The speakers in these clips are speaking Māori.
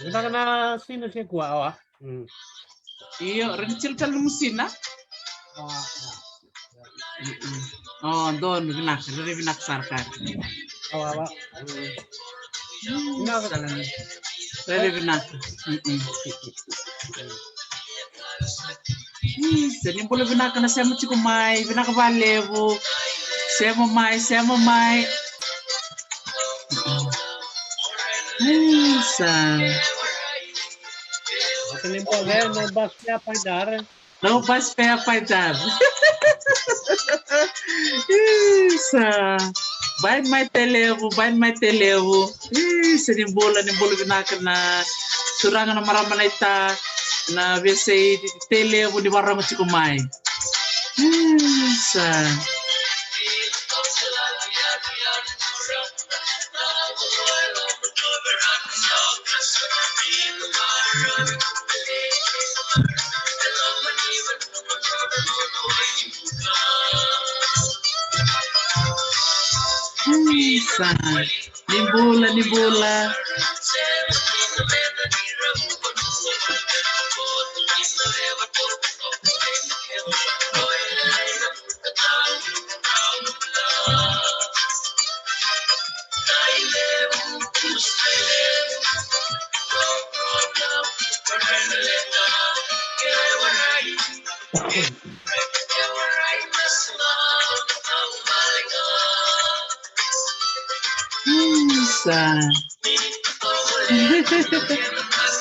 Kita kena sini sih gua awak. Iyo, rencil kal musina. Oh, don binak, dari binak sarkan. Awak. Nah, dari binak. Jadi boleh binak na saya cukup mai, binak balebu. Saya mau mai. Ini boleh nobas siapa dar? No bus fare paidar. Isa. Bain mai televu. Sini bola binak na surangan na maramana ita na vese televu di barang cukup mai. Isa. Ni bola.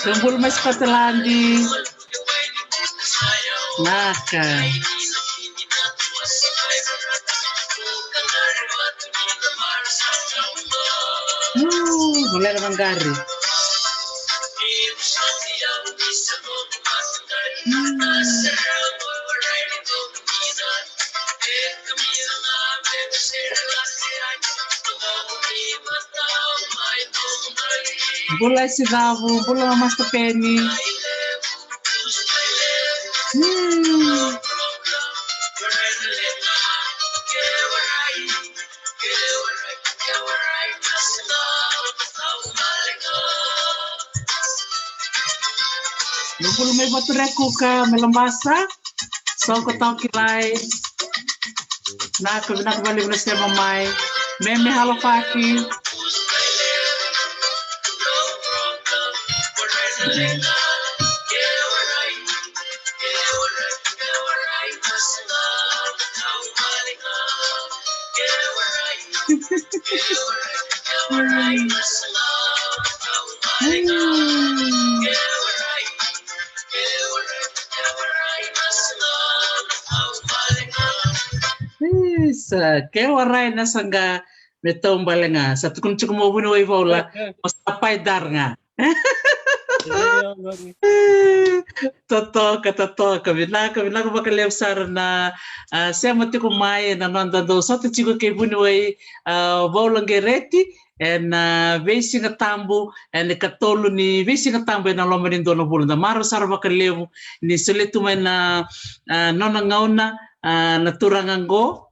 Kumpul mas Patelandi. Naka. Mulai dengan gari. Bola si Davu, bola mas Penny. Nunggu may batu rekuka melembasa, so ko tau kilay. Na ko binakabalik na siya mamay. Meme halopaki. Kewa rai na sangga metong balenga satu kun cukup mau bunuh ibola masapai dar nga toto kabina ko bakal lebsar na saya mati ko mai na nanda do satu chico ke bunuh bola gereti en vesi nga tambo en katolu ni vesi nga tambo na lomba ni dono bulu na maro sar bakal lebu ni suletu mai na nona ngauna na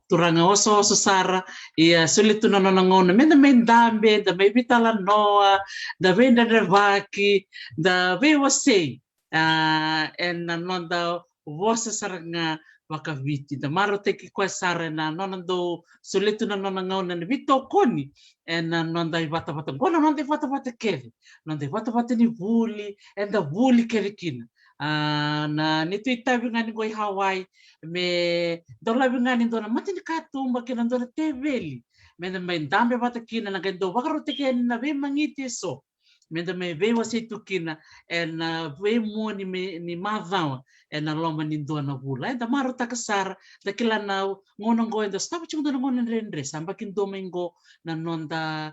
turanga oso sara ia sulit tu nono ngona menda mendambe da me vitala noa da venda vaki da ve wase en nonda vosa saranga wakaviti da maro teki kwa sara na nonando sulit tu nono ngona ni vito koni en nonda vata gona nonda vata kevi nonda vata ni vuli en da vuli kevi kina na nito itabi ngani goi Hawaii me dolabi ngani dona mati ni katumba kina dona teveli menda me dambe bata kina na gendo bakaro teke na ve mangiti so menda me ve wasi tu kina en ve mo ni mavawa en lomba ni dona bula da maro takasar da kila na ngono ngoi da staba chung dona ngono rendre samba kin domingo na nonda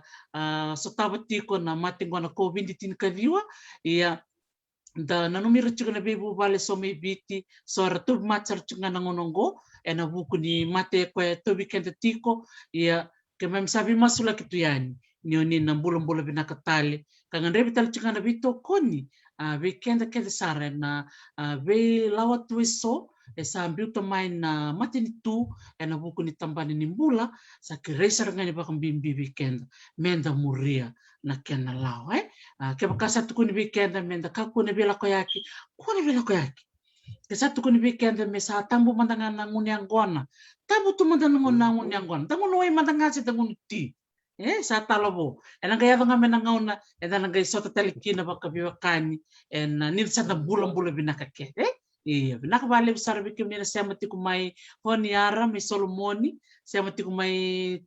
so tabatiko na mati ngona covid tin kariwa ia da nanumiro chuka na bebu vale so me biti so ratu machar chuka na ngonongo ena buku ni mate kwa tobi kenda tiko ia ke mem sabi masula kitu yani nioni na mbula binakatali kanga rebi tal chuka na bito koni be kenda sare na be lawat wiso sambil tomai na matini tu na buku ni tambani ni mbula sa kiresa ngani baka bimbi weekend menda muria na kena lao ke baka satu kuni weekend menda ka kuni bela ko yaki ke satu kuni weekend me sa tambu mandanga na nguni angona tabu tu mandanga na nguni angona tamu noi mandanga si nguni ti sa talabo ena gaya nga menangauna ena nga isota talikina baka biwakani ena nilsa na bulan-bulan binakake iya binaka bale besar bikin nila sema tiku mai honiara mai solomoni sema tiku mai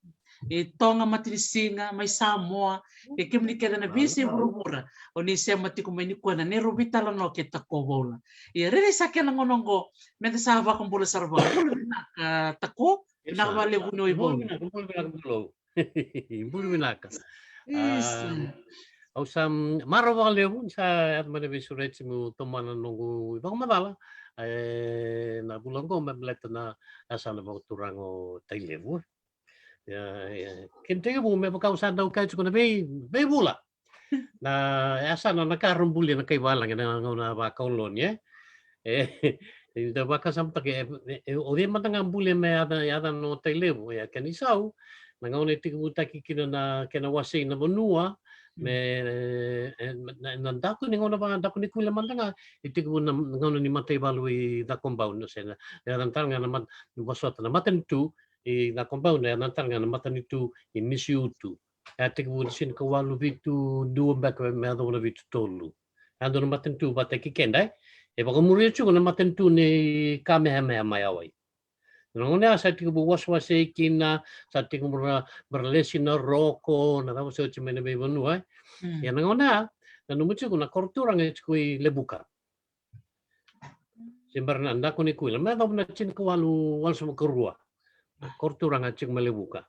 tonga matini singa mai samoa ke kimni keda na bisi burubura oni sema tiku mai ni kuana ne robita la no ke takovola iya rere sakela ngonongo menta sava kumbula sarva binaka tako binaka bale buno ibo Bulu binaka. Au sam maro valeu sa at mana bisuret simu tomana nungu ibang madala na bulango memlet na asana mo turango tailevu ya kinte bu me bakau sa dau kai kuna be bula na asana na karumbuli na kai walang na ngona ba kaulon ye da baka sam take o de matanga bule me ada no tailevu ya kanisau na ngone tiku taki kina na kena wasi na bonua me na daku ni ngona ba daku ni kula mandanga itiku na ngona ni matay balui da compound no sena ya nantal nga naman wasot na matan tu na compound ya nantal nga na matan itu inisiu tu atiku sin ko walu bitu dua back me ado na bitu tolu ando na matan tu bataki kendai e ba ko muri chu na matan tu ni kamehame mayawai Nunguna sa tiku buwas-was kina sa tiku berlesi na roko na tapos sa chimene be bonua ya nunguna na numuchu na kortura ng kui lebuka simbarna anda ko ni kuila me daw na chin ko walu wal sa korua kortura ng chik malebuka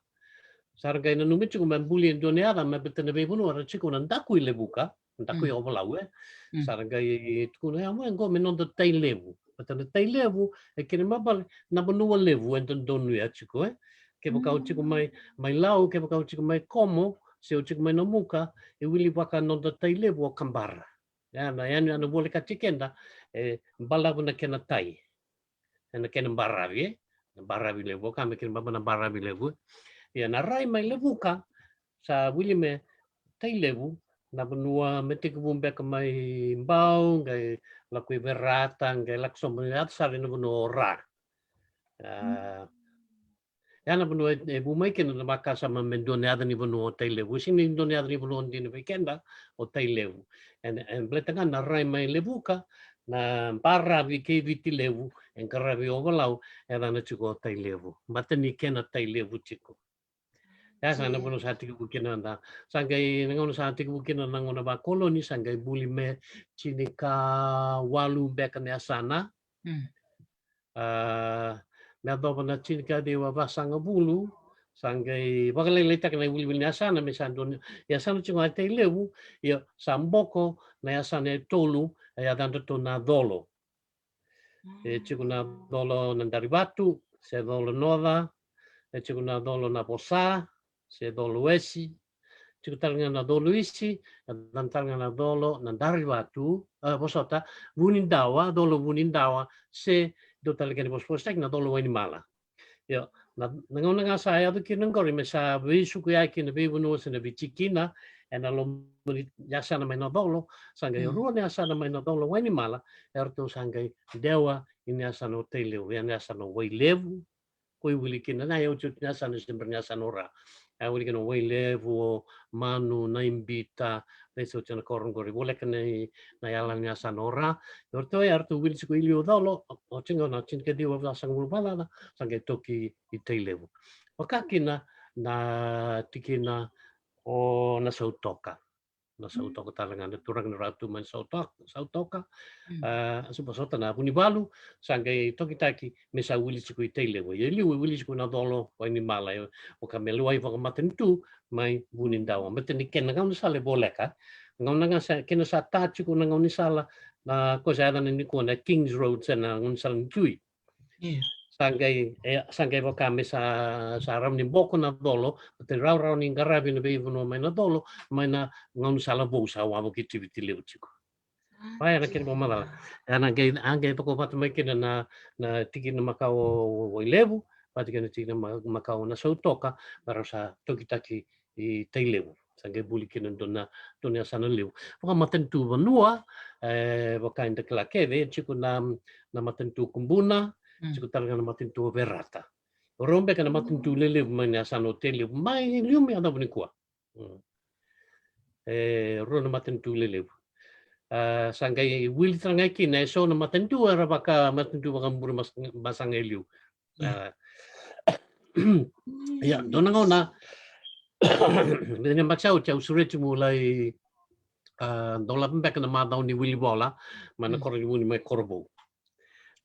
sargay na numuchu ko mambuli indoniara me betene be bonua ra chiko na ndakui lebuka ndakui obalawe sargay tukuna amo ngo menondo tai lebu Patana tai levu kene mabal na bonua levu enton donu ya chiko ke bakau chiko mai lau ke bakau chiko mai komo se o chiko mai no muka e wili baka no tai levu o kambara ya na yani ana bole ka chikenda bala bona kena tai na kena baravi levu ka me kena bana baravi levu ya na rai mai levu ka sa wili me tai levu na benua metik bumbe ke mai bau ngai lakui berata ngai lakso melihat sari na benua ora ya na benua bu mai ken na maka sama mendone ada ni benua tailevu sini indone ada ni benua di weekenda o tailevu en bletangan na rai mai levuka na para vi ke viti levu en karavi ovalau era na chiko tailevu batani ken tailevu chiko ya sana bono sa tiku bukina na sangai ngono sa tiku bukina na ngono ba koloni sangai buli me chinika walu bekane asana na do na chinika dewa basanga bulu sangai bakale leta kana buli buli asana me sandon ya sana chinga te lewu ya samboko na asana tolu ya tanto to na dolo chikuna dolo na daribatu se dolo nova chikuna dolo na posa se dolo esi chikutalanga na dolo isi dan talanga na dolo na daribatu posota vunindawa dolo vunindawa se do talanga ni pospostek na dolo wani mala yo na ngona nga saya do kinang gori me sa visu ku yaki na bibuno se na bichikina en alo yasa na mena dolo sangai ruo ne asa na mena dolo wani mala erto sangai dewa ini asa no tele yani asa no wai levu koi wili kina na yo chut asa no simbernya asa no ra wili kina wai levu manu na imbita leso chana korong gori boleh kena na yalan asa no ra erto wili siku ilio dolo o chingo na chinke diwa asa ngul bala sangai toki i tele wakakina na tikina o na sautoka talaga na turang na ratu man sautoka supasota na puni balu sangai toki taki mesa wili siku itele wo yeli wili siku na dolo wa ni mala o kamelu ai vaka maten tu mai bunindawa meten ken ngam sale boleka ngam nga sa ken sa tachi ko ngam ni sala na ko sa na ni ko na Kings Road sa na ngun sal tui sangai vaka sa ram ni boko na dolo te rau ni ngarabi na be no mai na dolo mai na ngam sala bo sa wa ki tiviti leu chiko Pai na kini mamala. Ana ange to ko pat mai kina na tiki na makau o levu, pat kina tiki na makau na sau toka para sa toki taki I tei levu. Sange buli kina dona sana levu. Waka matentu vanua waka inda kala keve chiku na matentu kumbuna, chiku talaga na matentu verata. Rombe kana matentu levu mai na sana hotel levu mai liumi ada buni kuah. Rona matentu levu. Sangkai wili trangai kina so na matentu ara baka matentu baka mburu basang eliu. Ya, dona ngona. Dengan maksau cau surat mulai dola pembek na madau ni wili bola mana korang ni mai korbo.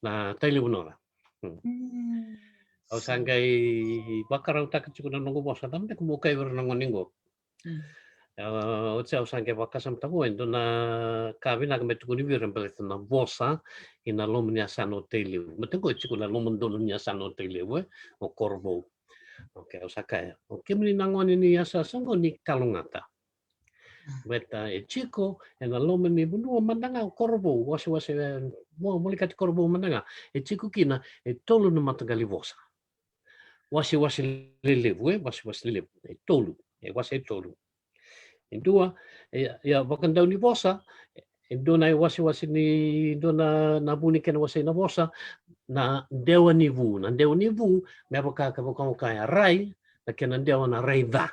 Na taili bunora. Au sangkai bakarau tak cukup nunggu bosa tambe kumukai bernangoningo. Au sangkai bakasam tamu endo na kavina kame tukuni viram balik na bosa ina lomnya sano taili. Matengo cukup na lomon dolnya sano taili o korbo. Oke, osaka. Oke, meni nangon ini asa sango ni kalungata. Beta chico na loma ni bunua mandanga korbo wasi mo kati korbo mandanga chico kina tolu na matagali vosa. Wasi lelevu wasi lelevu tolu wasi tolu. Indua ya bakan daun ni vosa dona wasi ni dona na buni ken wasi na vosa na dewa nivu me baka rai na ken dewa na rai da.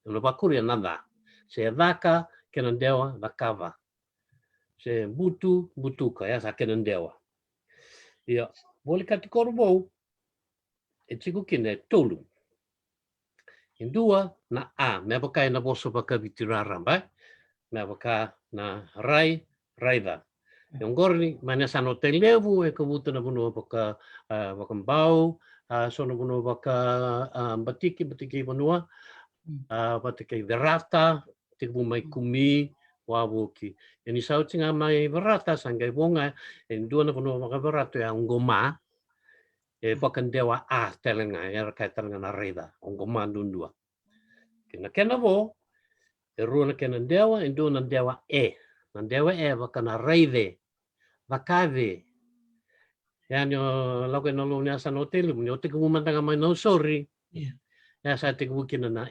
Lo bakuri na da. Se daka kenan dewa dakava. Se butuka ya sa kenan dewa. Ya, boleh kati korbo chiku kine tolu. Indua na me baka na boso baka bitirara ba. Me baka na raida. Yang gorni mana san hotel levu kebutu na buno baka bau sono buno baka batiki bunua batiki verata tiku mai kumi wabuki. Ini sau tinga mai verata sanggai bonga dua na buno baka verata ya ngoma pakan dewa telenga ya kaitan dengan raida ngoma dundua. Kena bo runa kena dewa induna dewa nan dewa bakana raide bakave yanyo lago no lo nya san hotel mo te ko mandanga mai no sorry ya sa te ko kina na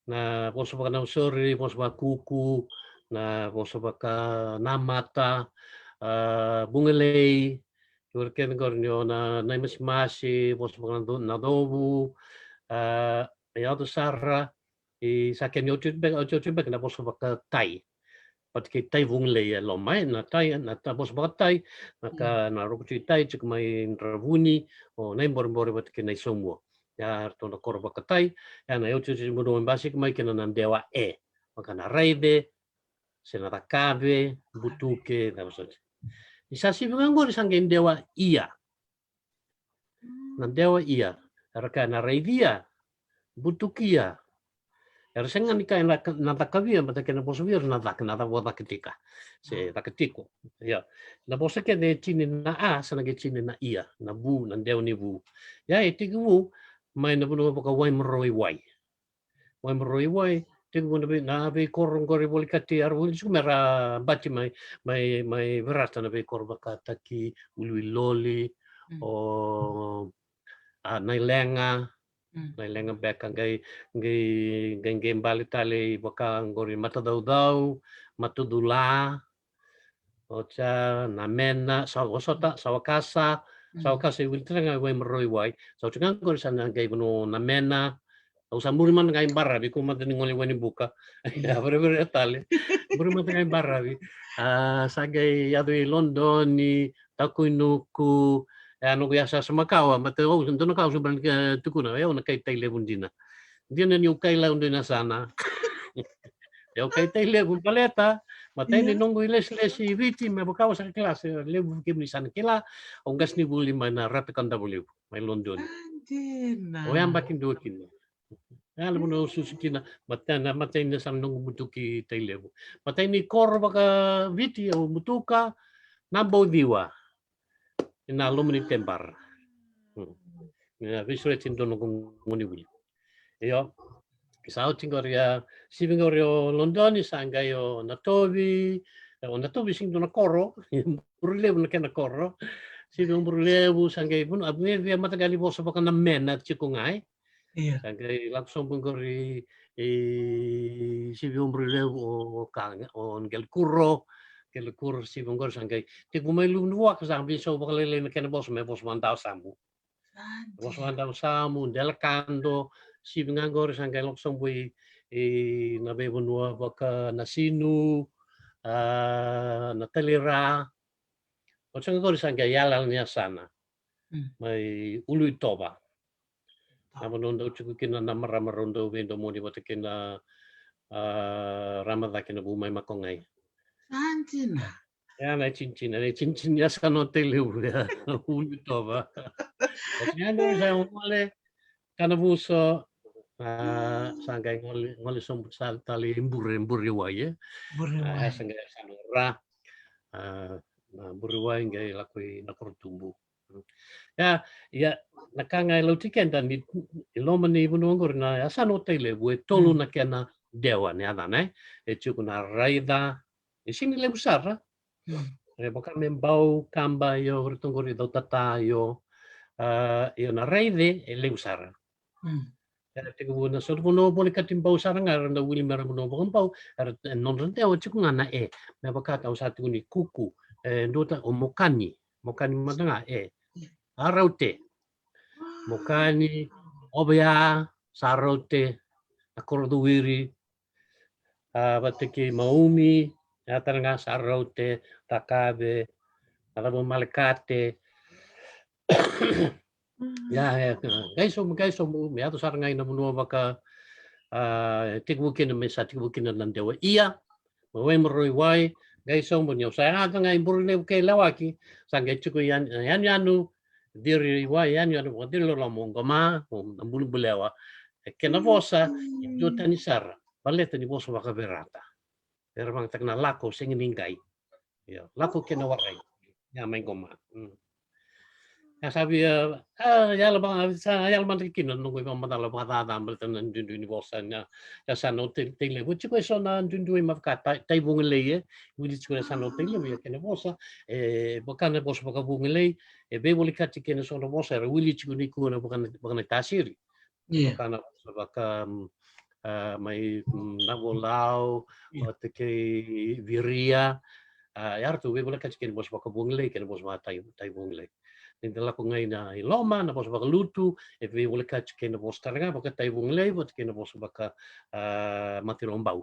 na poso baka na sorry poso baka kuku na poso baka namata bungelei Turken gornyo na masi poso baka na dobu ya to sarra sa kenyo tibek na poso baka tai pat ke tai vung le lo mai na tai na tapos batai maka na rukuti tai cik mai ravuni o nai bor bat ke nai somo ya to na korba katai ya na yotu mo do basic mai ke na dewa maka na raide sena takave butuke na so isa si ngangor sanggen dewa iya na dewa iya raka na raidia butukia Ersengan ni kain na takavia mata kena posuvir na wada ketika se taketiko ya na posake de chini na sana ke chini na ia na bu na deu ni bu ya etigu mai na bunu boka wai mroi wai tigu na be korong kori boli kati arbu sumera bati mai verata na be korba kataki ului loli o nai lenga Nai lenga beka ngai bali tali baka ngori mata dau matudula ocha na mena sawakasa wil tenga wai meroi wai so tinga ngori sana ngai buno na mena usa muri man ngai barra bi kuma tani ngoli wani buka ya bare tali muri man ngai barra bi sagai yadu London ni takuinuku anu biasa semakawa mate o ndono kau suban tukuna ya una kai tai lebun dina dina ni ukai la undina sana ya ukai tai lebun paleta mate ni nongo les viti me bokau sa kelas lebun kim ni sana kila ongas ni buli mana rata kanda buli mai London o yang bakin dua kini ya lebun susikina mate ni sana nongo butuki tai lebu mate ni kor baka viti o butuka nabo diwa na alumni tembar. Ya visual tinto no ngoni buli. Yo kisau tingoria sibingorio London sangayo natobi Onda to bising na koro, burlevo na kena koro. Sibi burlevo sangay pun abne via matagali bosa baka na mena chikungai. Iya. Sangay langsung pengkori sibi burlevo o kang o ngel kurro. Ngel kurro sibi pengkor sangay. Tiku may lumluwa kasambi so baka lele na kena bosa may bosa mandao samu. Bosa mandao samu delakando sibi ngangor sangay langsung bui na bebonua baka nasinu. Natalira, o tsanga kori sanga yala niya sana, may ului toba. Namonondo chuku kina namaramarondo wendo moni wata kina ramadha kina bumay makongai. Antina. Ya na cincin ya sana tele ului toba. Kaya kori sa umale kana buso sangga ngoli sombut tali imburi waye. Sangga sana ra. Buriwai ngai lakui nakortumbu. Ya nakanga lautiken dan di lomani bunongor na asano tele bue tolu na kena dewa ne adane e chuku na raida e sini le busara e boka membau kamba yo rutongori do tata yo yo na raide e le busara te ko na so no boli katimbau saranga na wili mera no bombau non rente o chuku na e me boka ta usatu ni kuku ndota o mokani madanga araute mokani obea sarote akorduwiri batiki maumi ataranga sarote takabe alabo malekate ya gaiso me ato saranga ina munua baka tikbukin me sa tikbukin landewa iya mawe moroi wai gaiso mo nyau sa nga imburne ke lawaki sanga chuku yan yanu diri wai yanu dilo la mongoma mbulu bulewa kena vosa do tanisar baleta ni vosa waka berata erang takna lako singiningai ya lako kena warai ya main goma ya sabi ya labang ya labang kino nunggu ko madala bata dambal tan dundu ni vosa nya ya sano tele buchi ko sona dundu ma kata tai bungele wili chura sano tele ya kena vosa bokana vosa baka bungele be boli kati kena sona vosa wili chuni ko na bokana tasiri bokana baka mai nabolau o te ke viria ya tu be boli kati kena vosa baka bungele kena vosa tai bungele Nindala ko ngayon na iloma na bosa baka lutu e ve wole ka kena bosa taranga baka tai wong lei bot kena bosa baka matirombau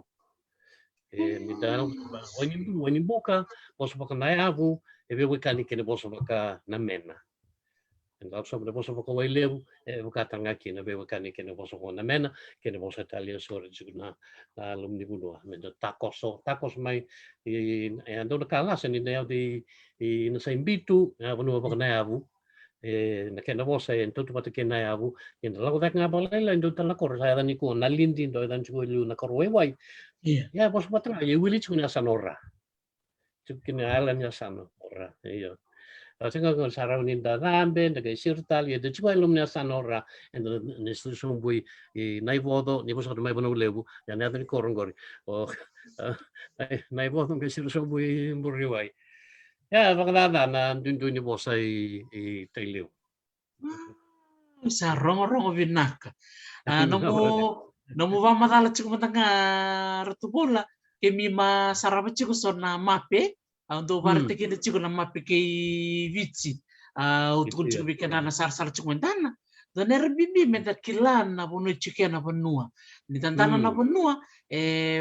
nindala wani boka bosa baka naiavu e ve wikani kena bosa baka namena nindala so bosa baka wailevu e baka tanga kena ve wikani kena bosa baka namena kena bosa talia sore jugna na lumni bunua mendo takos mai ando na kala sa ninda di na sa imbitu na bunua baka naiavu na kena vosa e tutu pata kena avu in la ko nga balela ndo tala kor sa ni ko na lindi ndo dan chu lu na kor wai ya bos patra ye wili chu na sanora chu kina ala nya sanora yo Tinga ko sarau ni da rambe da ke sirtal ye de chu lu na sanora and ne su bui nai vodo ni bos mai bono lebu ya na ni korongori o nai vodo ke sir bui mburi wai ya bakada na dundu ni bosa tailiu Sa rongo-rongo vinaka. Nomu va madala chiku matanga ratubola ke mi ma saraba chiku sona mape ando varte ke chiku na mape ke vici utkun chiku bikana na sar chiku mentana dan bibi meta kilan na bono chiku na bonua ni tantana na bonua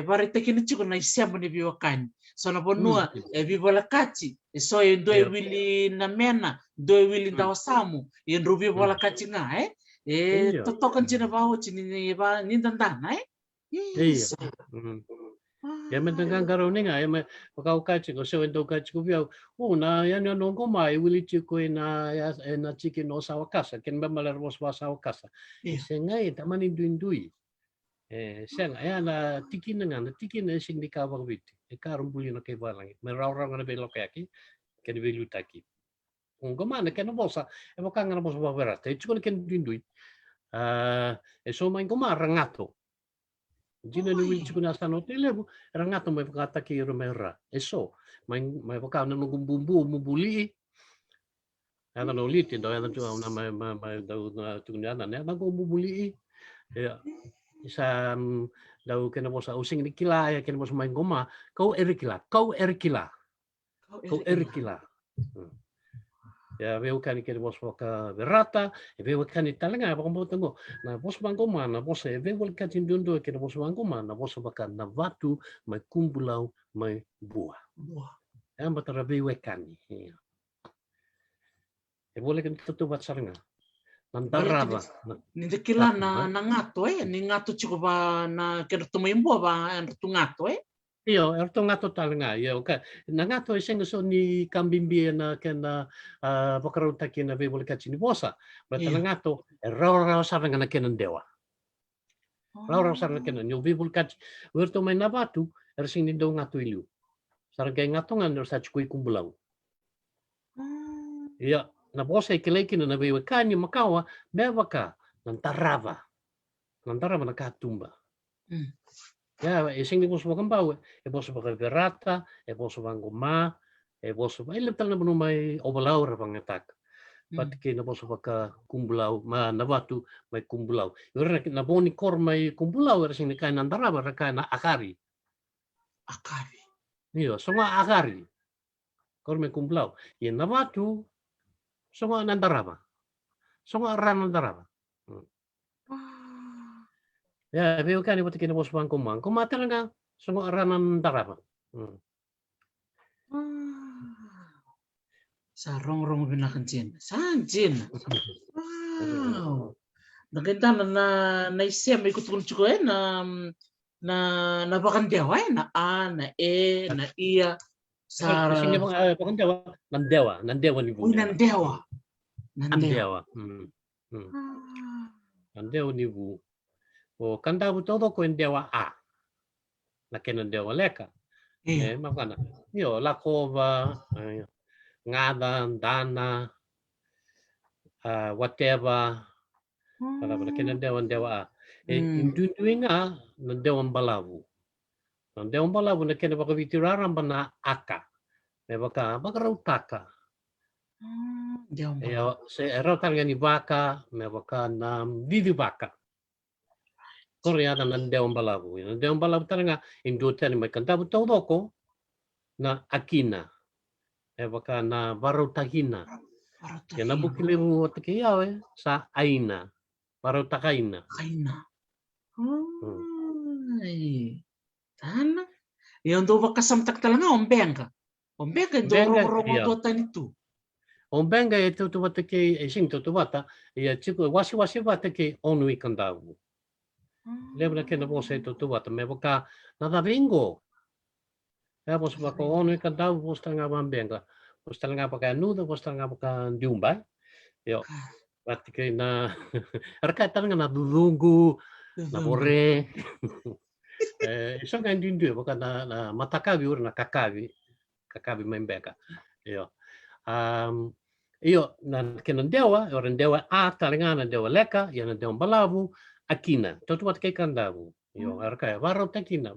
varite ke chiku na isiambo ni biwakani sona bonua vivola kachi so e doi wili na mena doi wili dawasamu e rubi bola kachi nga totokan china bawo chini ba ni tantana ya mendengang karo ni nga ya kau kachi ko so endo kachi ko biau na yan no ko mai wili chiku na na chiki no sawakasa ken ba malar bos ba sawakasa sengai tamani duindui senga ya na tikin na sing di kawang biti karum buli na kay balang merau-rau na belo kaki ken belu taki ungomana ken bosa mo kanga na bosa ba verate chuko ken duindui so main ko marangato Jina ni wil chikuna sa no telebu, era ngato mai pakata ki romera. Eso, mai pakau na nung bumbu mubuli. Ana no liti do ana tu na mai dau na tunya na na nung mubuli. Ya. Isa dau kena bosa using di kila ya kena bosa main goma. Kau erikila. Ya veo kan kena bosa ka berata, veo kan italanga pa kombo tengo. Na bosa bangoma na bosa veo kan tindundo kena bosa bangoma na bosa baka na watu mai kumbulau mai buah. Ya batara veo kan. E boleh kan tutubat saranga. Nantaraba. Ni kila na ngato ni ngato chiko ba na kena tumimbo ba tu ngato Iyo, erto ngato talanga. Iyo, ka na ngato isengo so ni kambimbi na kena bakarauta kena vebol kachini bosa. Bata na ngato raw saranga na kena dewa. Raw saranga kena nyo vebol kach. Werto may nabatu ersing ni do ngato ilu. Saranga ngato nga no sa chikui kumbulau. Iya, na bosa ikileki na bewe kanyo makawa bewa ka nantarava na katumba. Ya, ising di boso bakambau, e boso bakaverata, e boso bangoma, e boso ba ileptal na may obalau ra pangatak. Patiki na boso baka kumbulau, ma nabatu may kumbulau. Yura na boni kor may kumbulau era sing kain nandaraba ra kain na akari. Iyo, songa akari. Kor may kumbulau. Ye nabatu songa nandaraba. Songa ran nandaraba. Ya, veo kan ibu tikin bos bangku mangku mata nga songo aranan daraba. Sarong binakanjin. Sanjin. Wow. Nakita na isya may kutukun chiko na bakan dewa na a na e na iya sa Sing ni bakan dewa, nandewa ni bu. Nandewa. Nandewa ni bu. O kandabu todo ko dewa a. Na kena dewa leka. Makana. Yo lakova, ngada, dana, whatever. Para kena dewa a. Indunduin nga ng dewang balawu. Ng dewang balawu na kena baka vitiraran ba na aka. May baka rautaka. Sa rautaka ni baka, may baka na vivi baka. Korea ng dewang balawu. Ng dewang balawu talaga, indutan may kantabu todo ko na akina. May baka na barautahina. Yan nabukilimu at kiyaw sa aina. Barautakaina. Tana. Yung do kasamtak talaga ombenga. Ombenga do rongo do tanitu. Ombenga ito tubata ke sing to tubata ya chico wasi bata ke onu ikandavu. Lebra ke na bosa ito tubata me boka nada bingo. Ya bosa baka onu ikandavu bosta nga ombenga. Bosta nga baka nuda bosta nga baka diumba. Yo. Pati ke na arka talaga na dudungu na bore. Isang kan dindu baka na matakabi or na kakabi membeka. Iyo. Iyo na kinandewa or dewa a talaga na dewa leka yan dewa balabu akina. Toto wat kay kandabu. Iyo arka marot takina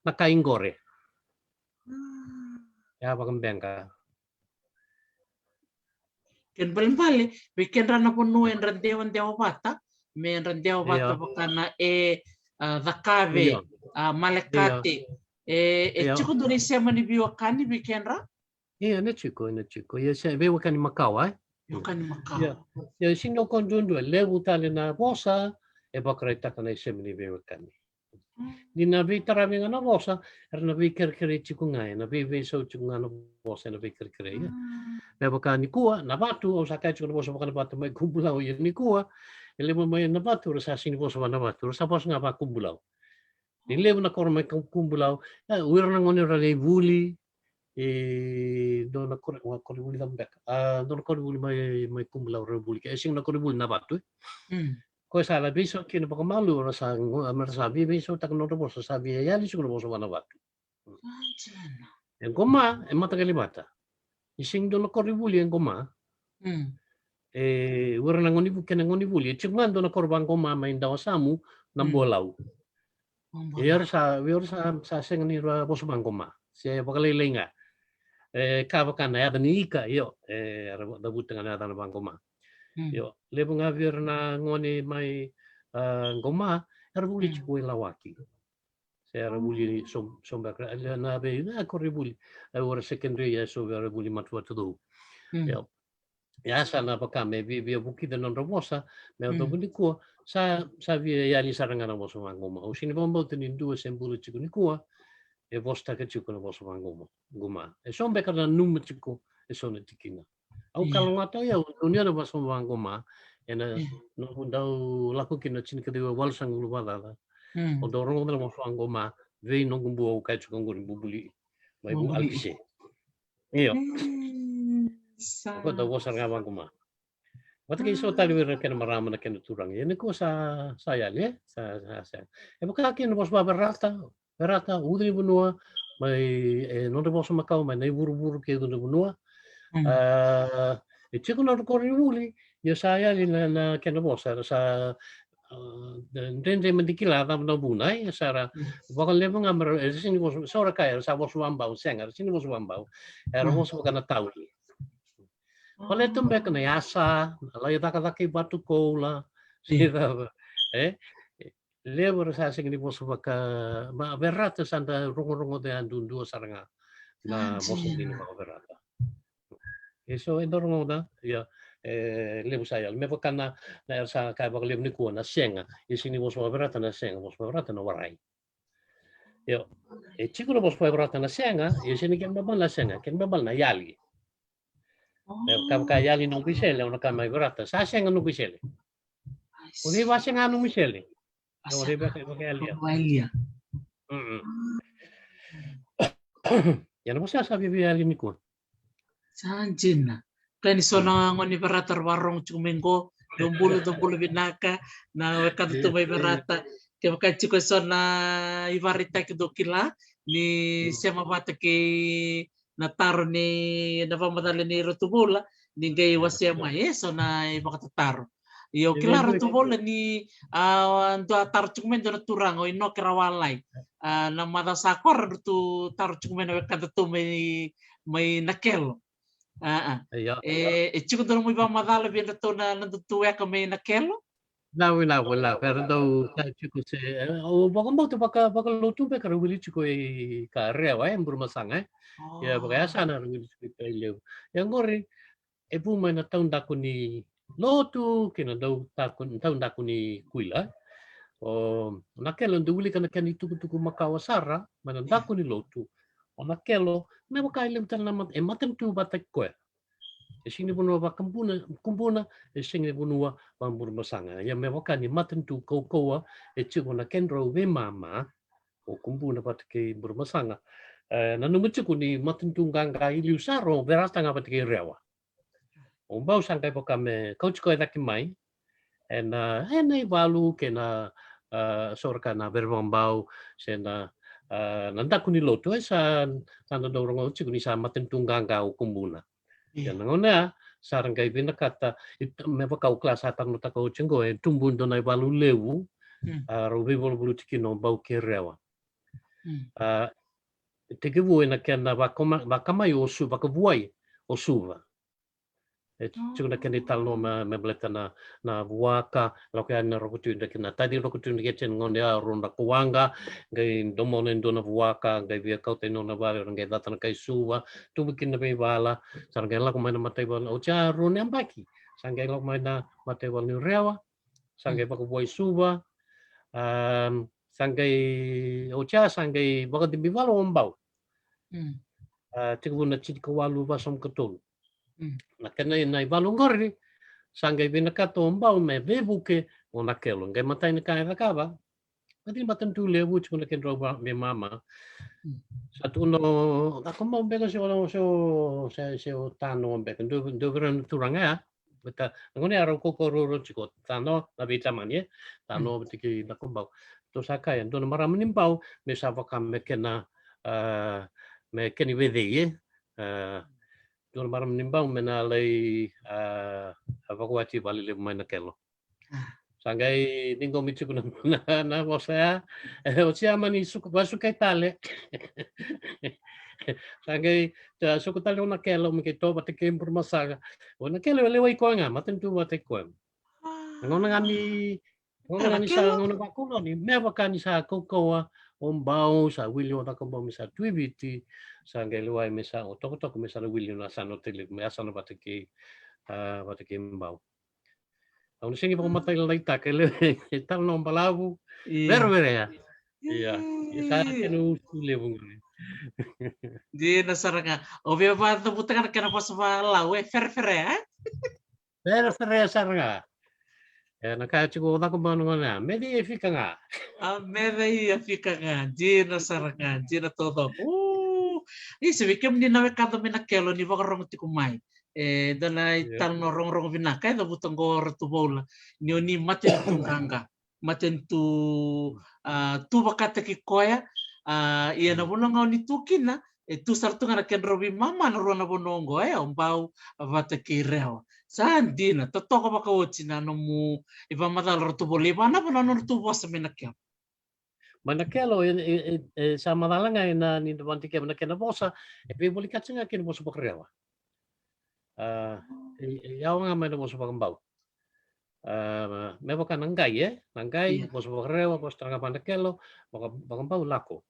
na kaingore. Ya baka membeka. Ken bali bikin rana ponu en randewan dewa bata, men randewa bata bakana dhakabe malekate chiko duri sema ni biwakani bikin ra? Iya na chiko. Ya sa biwakani Macau Biwakani Macau. Ya sino kondundo lewu tali na bosa e bakreta kana sema ni biwakani. Di na vitara nga na bosa, na vikir-kiri chiko nga na viviso chiko nga na bosa na vikir-kiri. Na baka ni kuwa na batu o sakay chiko na bosa baka na batu may kumbulaw yun ni kuwa. Ilimo may na batu sa sini bosa na batu sa bosa nga ba kumbulaw. Nilimo na koro may kumbulaw. Uwira na ngoni ralay vuli. Do na kori vuli tambek. Do na kori vuli may kumbulaw ralay vuli. Kaya sing na kori vuli na batu. Ko sala biso kino baka malu rasa sabi biso tak no bosa sabi ya li siguro bosa wana batu. Yang goma mata kalimata. Ising do na kori vuli yang goma. Wala na ngoni buli. Chikman do na korbang goma may daw samu ng bolaw. Ia sa senga ni ra bosu mangoma. Se pakalilinga. Ka kana ya ni ika yo ra da butanga na da mangoma. Yo lebu ngavir na ngoni mai ngoma era buli chiku lawaki. Se era buli somba na be na corri buli. Ora secondary ya so era buli matua tudo. Yo ya sana pakame via buki da non romosa me do buli ko sa via ya li saranga na bosu mangoma. O sini bombo teni due sembulu chiku ni ko e vosta che chiku na bosu mangoma. Guma. E sombe kana numu chiku e sona tikina. Au kalongata ya dunia na bosu mangoma ena no dau laku kina chini ka dewa wal sang lubala o do rongo na bosu mangoma vei no gumbu au kai chiku ngori bubuli mai bu alise. Iyo. Ko da bosu mangoma. Wat ke so tali wir ken marama na ken turang. Ene ko sa ya le sa. E buka ken bos ba berata udri bunua mai no de bos makau mai nei buru ke do bunua. E chiku no ko riuli yo sa ya na ken bos sa dende mendikila da no bunai sara bakal levo ngamar sini bos sora kai sa bos wambau senga sini bos wambau. Era bos kana tauli. Oleh tu mbek na yasa, la ya taka batu kola, sida, lever sa sing ni bosu baka, ma berata sanda rongo de andundu saranga, na bosu ni ma berata. Eso endorong da, ya, lebu saya, me bakana na sa kai bak lebu ni ko na senga, isini bosu berata na senga, bosu berata na warai. Yo, chiku na bosu berata na senga, isini ken babal na senga, ken babal na yali. Ka yali no bisele ona ka mai berata sa senga no bisele o de va senga no bisele o de ba ka yali ya no sa sabi yali ni ko sanjina kani sona ngoni berata warung cumengo dombulu binaka na weka tu mai berata ke baka chiko sona ivarita ke dokila ni sema bata ke na taro ni na pamadali ni rotubula ni gay wasema so na ibakatataro yo kila rotubula ni ando taro cukumen do turang o ino kerawalai na mada sakor tu taro cukumen na kada tu may nakelo chiku do mo iba madala bi to na tu ya may nakelo wala pero do chiku se o baka baka lutu be karo wili chiku ka rewa burmasanga ya baka sana wili chiku peleu yang gori e puma na taun daku ni lotu kina dau taun daku ni kuila o nakelo nduli kana kani tuku makawasara mana daku ni lotu o nakelo me baka ilem tana e matem tu batak ko e sini bunua ba kumpuna e sini bunua ba burmasanga ya me baka ni matem tu kokoa e chiku na kenro ve mama o kumpuna batake burmasanga na numuchiku ni matem tu ganga iliusaro verasta nga batake rewa o bau sangkai poka me coach ko daki mai and nei valu ke na sorka na berbau bau sena nanda kuni lotu sa tanda dorong chiku ni sa maten tungganga o kumbuna ya ngona sarang kai bina kata me poka kelas atang no tako chengo e tumbun do nai valu lewu ro bibol bulu tiki no bau ke rewa teke vu na kena bakamai o su bakavuai o suva chiku na keni talo me bleta na buaka lo ke ana rokutu na kena tadi rokutu na keten ngone a ronda kuanga ngai domone ndona buaka ngai via kau te nona vale ngai data na kai suwa tu bikin na be bala sangai la ko mai na matai bala o cha rone ambaki sangai la mai na matai bala ni rewa sangai baka boy suwa sangai o cha sangai baka di bivalo ombau chiku na chiku walu basom ketul na kena nai valungori sangai bina kato mbau me bebuke o nakelo ngai matai ni kai rakaba pati matan tu lewu chuna ken roba me mama satu no ako mo bega se o tano bega do gran turanga beta ngone aro kokoro chiko tano na bita manie tano tiki na kumbau to sakai ndo maram nimbau me sava kam me kena me keni vede Don maram nimbang mena lei avakuati bali le mai nakelo. Sanggai ningo michi kuna na bosa o siama ni suku basuka Italia. Sanggai suku tali ona kelo mi to bate kem masaga. Ona kelo le wai koanga maten tu bate koem. Ngona ngani sa ngona bakulo ni me bakani sa kokoa bau sa William ta kombo misa tuibiti sanggai le wai mesa o toko mesa le William na sano tele me asano bate ke mbau. Ang singi pa kumatay lang ta kele tal no palabu. Pero ya. Iya. Isa kenu sule bung. Di nasaranga. Obvio pa to puta kana pas lau fer ya. Pero saranga. Nakachigo na ko mano na. Medi fika nga. Mera ia fica nga. Di nasaranga. Di na todo. Isi bikem ni nawe kado mina kelo ni bakarong tikumai. Dala tal no rong vinaka da butang go tu bola ni oni maten tu ranga maten tu bakata ki koya ia na bono ngau tu kina tu sartu ngana ken robi mama na rona bonongo ombau vata ki reo sandina to toko baka ochina no mu iba madal rotu boli bana bono no tu bosa mina kelo Manakelo sa madalanga na ni wanti ke manakena bosa e pe boli katsinga ken bosa bakrewa. Yaw nga may mo sa pagambao. May baka nanggay, mo sa pagrewa, mo sa tanga pandakelo, pagambao lako.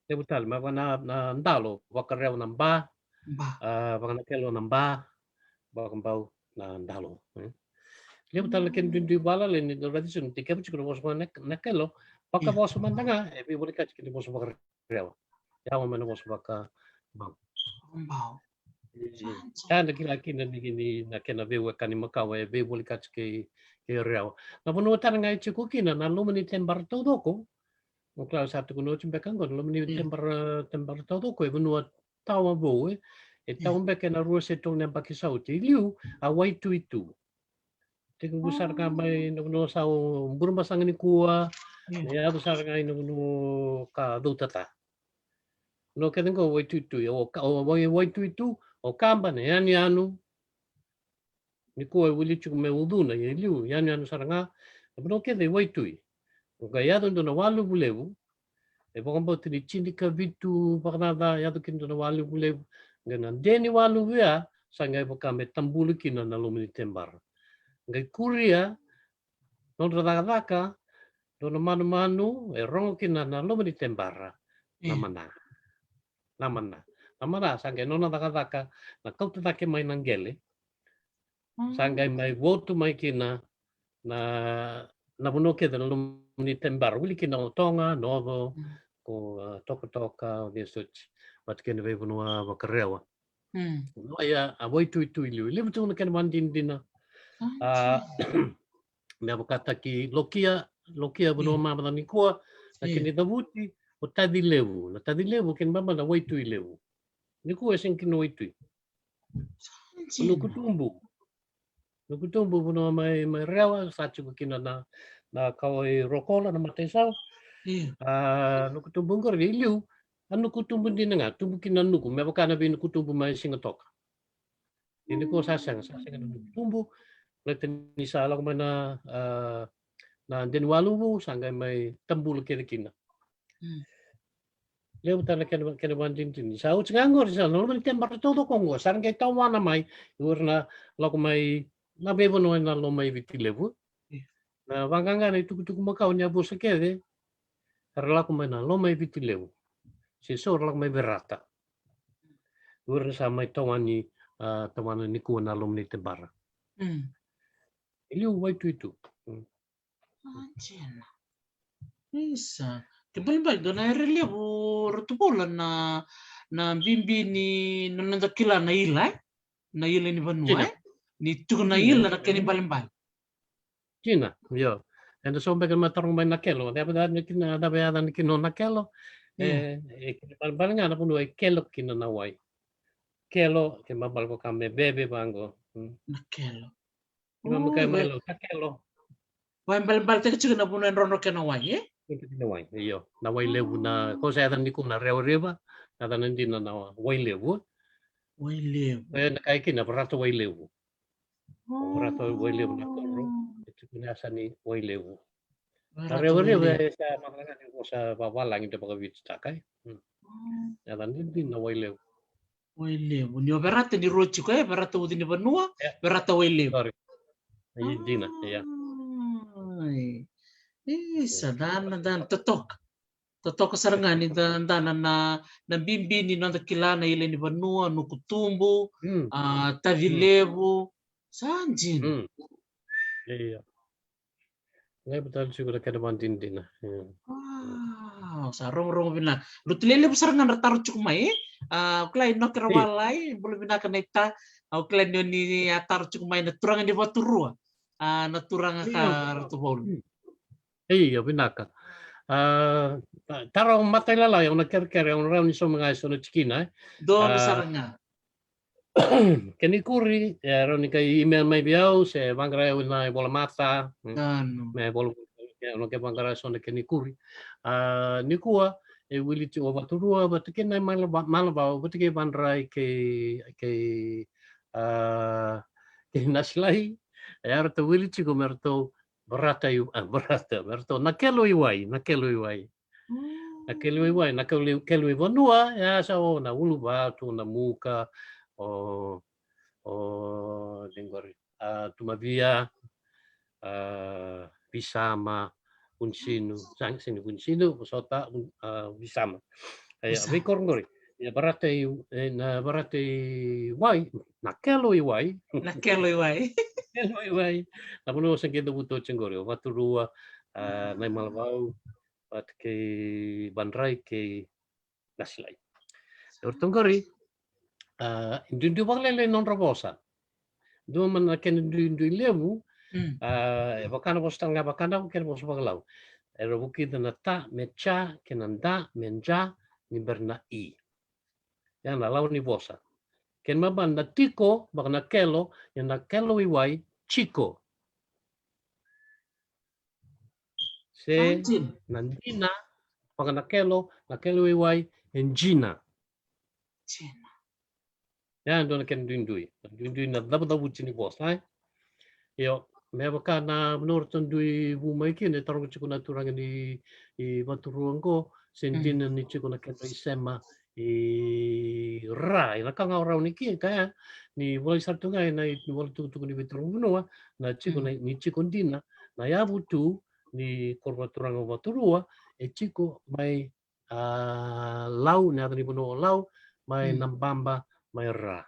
Debutal, may baka na ndalo, pagrewa ng ba, baka nakelo ng ba, pagambao na ndalo. Debutal, ken dundi bala, lini tradisyon, tika mo siguro mo sa nakelo, pagka mo sa mandanga, e bibuli ka, kini mo sa pagrewa. Yaw nga may mo sa pagambao. Kana laki na ni na kena bewa kani makawa e be boli kats ke rewa. Na pono tara ngai chiku kina na lumini tembar todoko. O klau satu kuno chimbe kango lumini tembar todoko e bunua tawa boe e tawa beke na rua se tong nempa ki sauti liu a wai tu itu. Tiku busar ka mai no sau burma sangani kua ya busar ngai no ka do tata. No keden ko wai tu itu o wai tu itu o kamba na yani anu ni ko e wili chu me uduna ye liu yani anu saranga no ke de waitui o ga ya do na walu bulevu e bo kombo tini chindika vitu parnada ya do kindo na walu bulevu ngana deni walu ya sanga bo kambe tambulu kina na lumini tembar ngai kuria no radaka do na manu e rongo kina na lumini tembara namana sanga no na daka na kau take mai nangele sanggai mai votu mai kina na buno ke da lumini tembar wili kina o tonga novo ko toka o desut wat kena ve buno bakarewa no ya a voi tu liu liu tu na ken mandin dina me abakata ki lokia buno mama ni ko lakini davuti o tadi levu ken mama na voi tu levu ni ko sen kino voi tu no kutumbu buno mai rewa sachu kina na kawai rokola na matesau no kutumbu ngor liu anu kutumbu din nga tumbu kina nuku me baka na bin kutumbu mai singatok ini ko sasang kutumbu leten ni sala ko na denwalu sanggai mai tembul kina leu tana kena banding tin sau ngangor sa no men tembar todo kongo sarang kay tawana mai urna lako mai na bebo no na lo mai vitilevu na wanganga na tuku makau nya bo sekede rala ko mai na lo mai vitilevu si so rala mai berata urna sa mai tawani ni ko na lo mai tembara iliu wai tu Anjena. Isa. Kembali dona relevo rotubola na bimbi ni nandakila na ila ni vanua ni tuku na ila na keni balimbal. China, yo. Endo so begal matarong may nakelo. Dapat ni kino nakelo. Bal nga na puno ay kelo kinanaway. Kelo ke mabal ko kame bebe bango. Nakelo. Imam kay malo nakelo. Wai bal te chiku na puno rono kenaway Kinaway. Iyo. Naway lewu na ko sa ni ko na rewa nada nandi na way lewu. Way lewu. Kaya nakay kina barato way lewu. Barato way lewu na koro. Nasa ni Wailewu. Barata Rewe sa mga sa bawalang ito mga wits takay. Yalan din na Wailewu. Wailewu. Ni berata ni rochi ko berata udi ni Vanua, berata Wailewu. Sorry. Dina, iya. Dan totok. Totok sarangan ni dan na bimbini na kilana ile ni Vanua no kutumbu, Tavilewu, sanjin. Iya. Ngai betul siguro kada mantin din na. Wow, sarong bina. Lutlele sarangan rataru cukup mai. Klay no kerawalai boleh bina kaneta. Klay ni atar cukup mai na turangan di Baturua. Na turanga ka ratu bolu. Iya binaka. Tarong matay lala yung nagkerker yung raw ni so mga iso na chikina. Don saranga. Kani kuri raw ni kay email may biyaw se bangray na bola mata. May bola no ke bangray so na kani kuri. Ni kuwa e wili ti o Baturua but ken na malaba but ke bandray ke naslai. Era to wili ti ko merto berata nakelo iwai nakelo Vanua ya sa na ulu batu na muka o dingori tumavia Bisama Unsinu sini Unsinu sota Bisama ya vikor ya berata na berata iwai nakelo iwai Namun sa kita butuh cenggori, Baturua, na malabau, at kay Bandray, kay Naslay. Ortonggori, hindi bang lele non robosa. Do man ken hindi lewu, bakana bostang nga bakana ken bos baglaw. Ero bukid na ta mecha kenanda menja ni berna I. Yan alaw ni bosa. Ken maban na tiko bak na kelo, yan na kelo iwai Chico. Se Nandina, pag nakelo iway, and Gina. Yan, doon na kinduindui. Kinduindui na dapat ni boss. Yo, may baka na menurut tundui bumay kin, tarong chiko na turang ni Baturuan ko, sendin ni chiko na kento isema rai nakanga raw ni kin kaya ni wala sarto nga na wala tutu ni Baturong Vanua na chiko ni chiko dina na yabutu ni korbaturang Baturua chiko may law na ni Vanua law may nambamba may ra.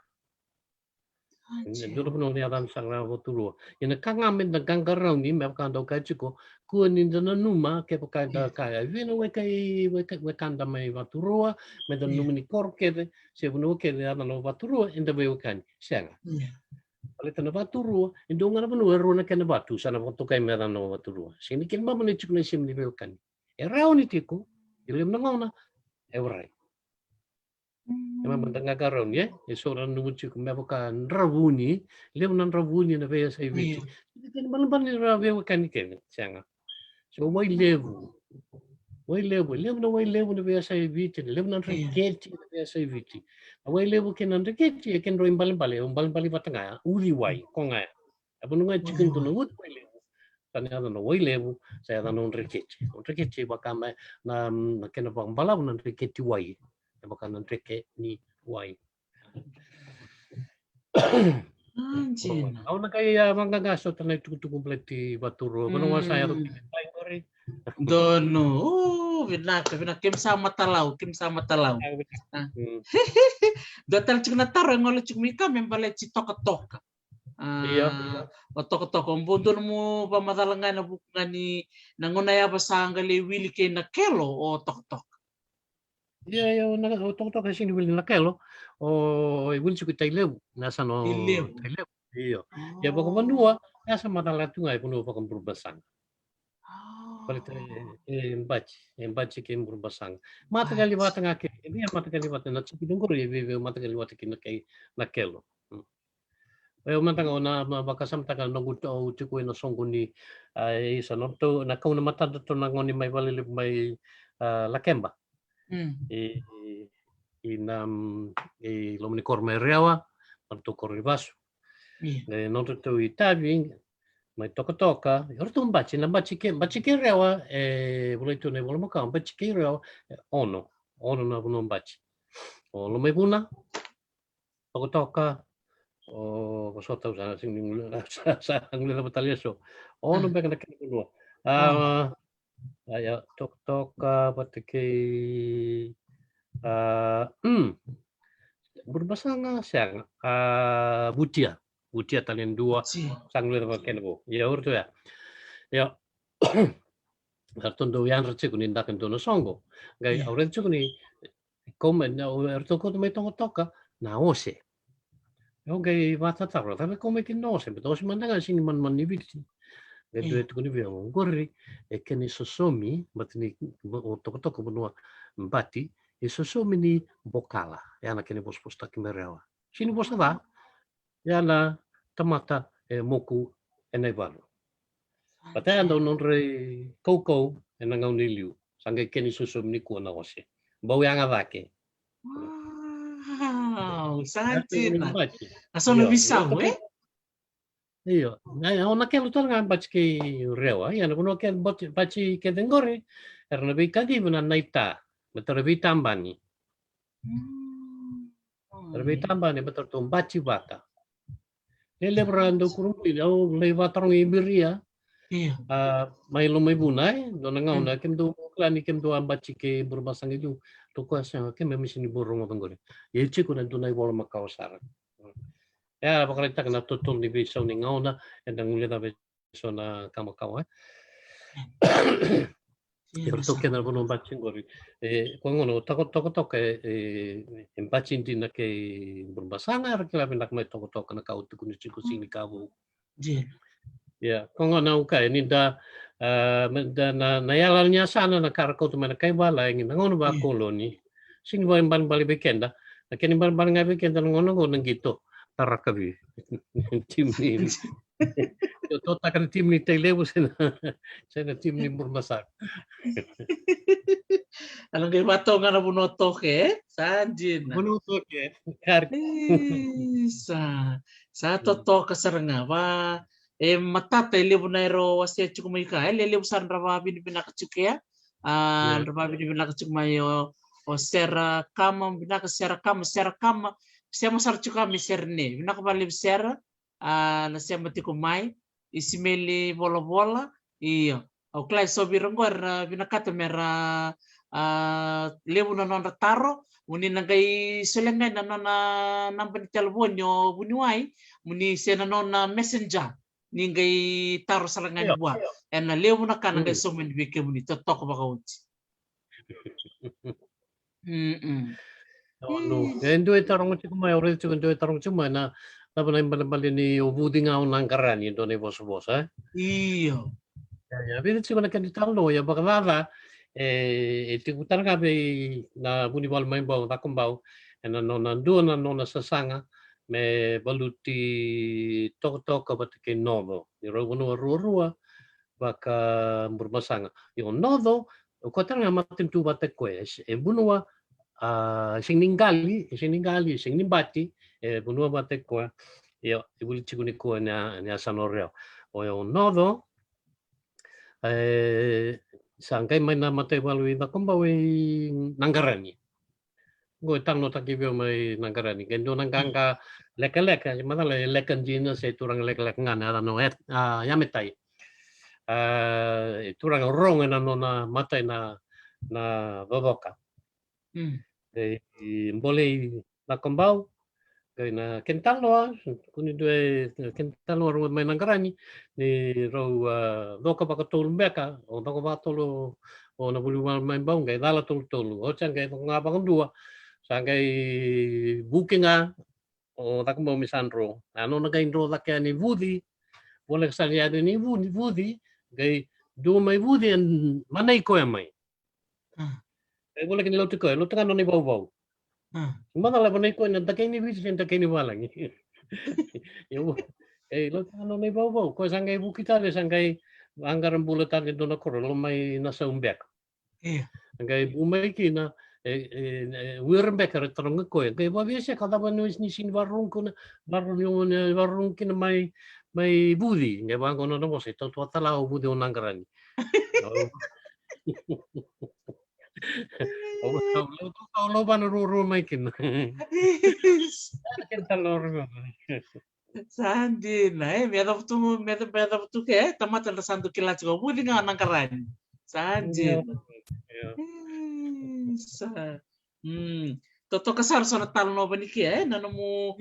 Dulu pun ni adam sang raw Baturua. Ina kangamen na gangaraw ni may kanda ka chiko kunin na numa ke pakanda kaya vino we kanda may Baturua may dan numa ni korke se buno ke na no Baturua inda we kan senga. Palit na Baturua indo nga na buno ro na ken batu sana to kay may dan no Baturua. Sini kin ba man chiko na sim ni we kan. Eraw ni tiko ilim na ngona eurai. Memang tengah karun ya, seorang nubuci kemewakan rawuni, lemunan rawuni na vaya sa iviti. Kan balban ni rawe kan ken sanga. So way levu na vaya sa iviti, lemunan riketi na vaya sa iviti. Way levu kenan riketi ken ro imbal batanga uli way konga. Apo nunga chicken to no way levu. Tanya no way levu, saya no riketi. Riketi bakama na ken bang balaw na riketi way. Baka ng trike ni Wai. Ako na kaya mga gasto tanay tukumplet Baturo. Kung nga saya ito kinitay Dono, binaka kim sama talaw. Datal cik na taro ngolo cik mika membale ci toka. Iya. Tok bundo mo pamadalangan na bukan ni nangunaya basanggali wili kay na kelo o tok. Iya, tok kasi ni Willy Nakelo. O Willy kita ilew. Nasa no ilew. Iya. Ya baka Vanua, nasa madalatu nga kuno pa kang berbasang. Palit embaci ke berbasang. Matagal liwata nga ke. Iya matagal liwata na chipidungor ye matagal liwata ke Nakelo. Mantang na baka samtagal no gusto utuko na songko ni isa no to nakau na mata to nangoni may walilip may Lakemba. Lomni korme rewa, tanto korribasu. Non tutto i tavi, mai toka orto baci na baci ke rewa boleh tu ne boleh makan baci ke rewa ono na buno baci o lo mai buna toka o sota usana sing sa ngula batalia so ono bek na ke buno ya toka batike berbasa nga siang butia talian dua sang ngula ba kenbo ya urto ya Artondo yan retse kuni ndakan dono songo. Gai aurenzo kuni come na erto ko me tongo toka na ose. Yo gai vata taro, tapi come che no se beto si mandanga sini man ni biksi. Gai due tu kuni biang gorri e che ni sosomi batni toko toko bunua mbati e sosomi ni bokala. Yana che ne bos posta kimerewa. Sini bos va. Yana tamata e moku e nei valo. Pata ando non re koko e na ngau ni liu. Sangai keni susu ni ku na ose. Bau yang avake. Wow, santina. Asono visau, Iyo. Na ona ke lutar ngan bachki rewa. Ya na kuno ke bachi ke dengore. Erna bi kadi buna naita. Betul bi tambani. Bi tambani betul tu bachi bata. Ele brando kurumpi au leva tarong ibiria. Mai lo mai bunai dona ngauna kem do klani kem do ambachi ke berbasang itu to kuasa ke memisi ni borong ngore ye chiku na dona bola makawsar ya bakal tak na tutun di bisa ni ngauna endang ngule na beso na kamakawa ya to ke na bono bachi ngore kongono toko embachi ndina ke berbasang ar kila bendak mai toko na kau tu kuni chiku sini kabu ya kongo na uka ini da na yalalnya sana na karako tu mana kai bala ingin ngono ba koloni sing ban bali bekenda na keni ban ngai bekenda ngono gitu tarakabi tim ni to takkan tim ni telebu sena tim ni bermasak Alang kay bato nga na bunoto ke sanjin bunoto ke sa toto kasarenga wa matata ile bunairo wasia chukumaika ile busan rava bin binakachukia rava bin binakachumayo o sera kama binaka sera kama sema sar chukami serne binaka bali sera na sema tikumai isimeli bola iyo o klai sobirongor binakata mera lebu na nona taro muni nangai selengai na nona nampan telebonyo bunuai muni sena nona messenger ningai taro salangan buah en lebu na kana ngai somen bike muni totok bakaunti no endo tarong chuma ore chundo tarong chuma na tapos na bali ni ubudi nga unang karani do ne bos iyo ya bili chuma na kanitalo ya bakalala tikutan ka na bunibal main bau takumbau en nona dua na nona sasanga me baluti tok batike nodo ni rogono rua baka bermasanga yo nodo ko tanga matin tu batekwe e bunua sing ningali sing nimbati e bunua batekwe yo ibuli chikuni ko na sanoreo o yo nodo sangkai main na mate balui takumbau nanggarani go tang no takibio mai nangkarani kendo nangkangka leka mana lekan jina se turang lek ngana ada no yametai turang rong na no na matai na boboka boleh na kombau na kentalo kuni due kentalo ro mai nangkarani ni ro doka pakatol beka o doka batolo o na bulu mai bau ngai dala tol o changai ngabang dua sangai booking o tak mau misandro ano na kain ro tak ni vudi boleh salia ni vudi gai do mai vudi en manai ko mai boleh kini lo tekan no ni bau mana la manai ko na takai ni vidi sen takai ni walang yo lo tekan no ni bau ko sangai bukita le sangai anggaran bulatan do na ko lo mai nasa umbek sangai umai kina Wirembeker terong ko kay ba biasa kada ba ni sin warung ko na warung kina may mai budi, nge bang kono no se to tala o budi onangkarani. Lo ban ro mai kin. Ken talor. Sandina, meda tu ke tamata la sandu kilat ko budi nga nangkaran. Sandina. Sa. Toto kasar sana tal no bani ke nanomu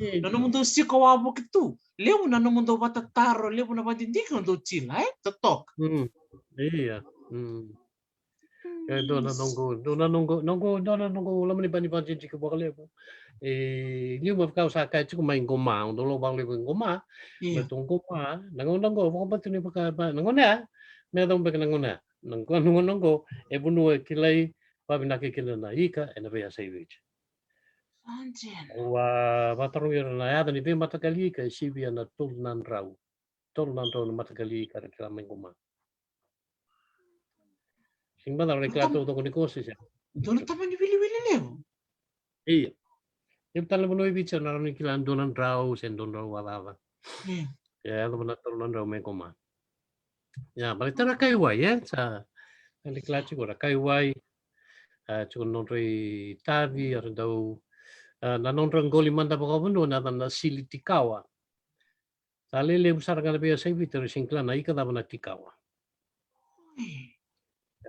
do si ko abo kitu. Lemu nanomu do batataro, lemu na badindi ko do chila totok. Iya. Dona nongo lama ni bani bani jika bakal lepo. Liu mah kau sakai cukup main goma, untuk lo bang lepo goma, betung goma, nongo pokok betul ni pakai apa, nongo na, dong pakai nongo, bunu kilai, papi nak kilai na ika, ena bea savage. Wah, batarung yoro na ya, ni be mata kali ika, sibi na tol nan rau na mata kali ika, kira main goma. Sing ba na rekla to ko ni kosis ya. Dona taman wili leo. Iya. Yung talaga mo ibicha na rin kilan doon ng draw, sendon raw wala. Ya, lo na tulungan raw may kuma. Ya, balik tara kayway yan sa aliklachi ko ra kayway. Chukon non ray tabi ar daw na non rang goli manda pa ko na na sili tikawa. Talele usar ka na biya sa ibiter singkla na ika daw na tikawa.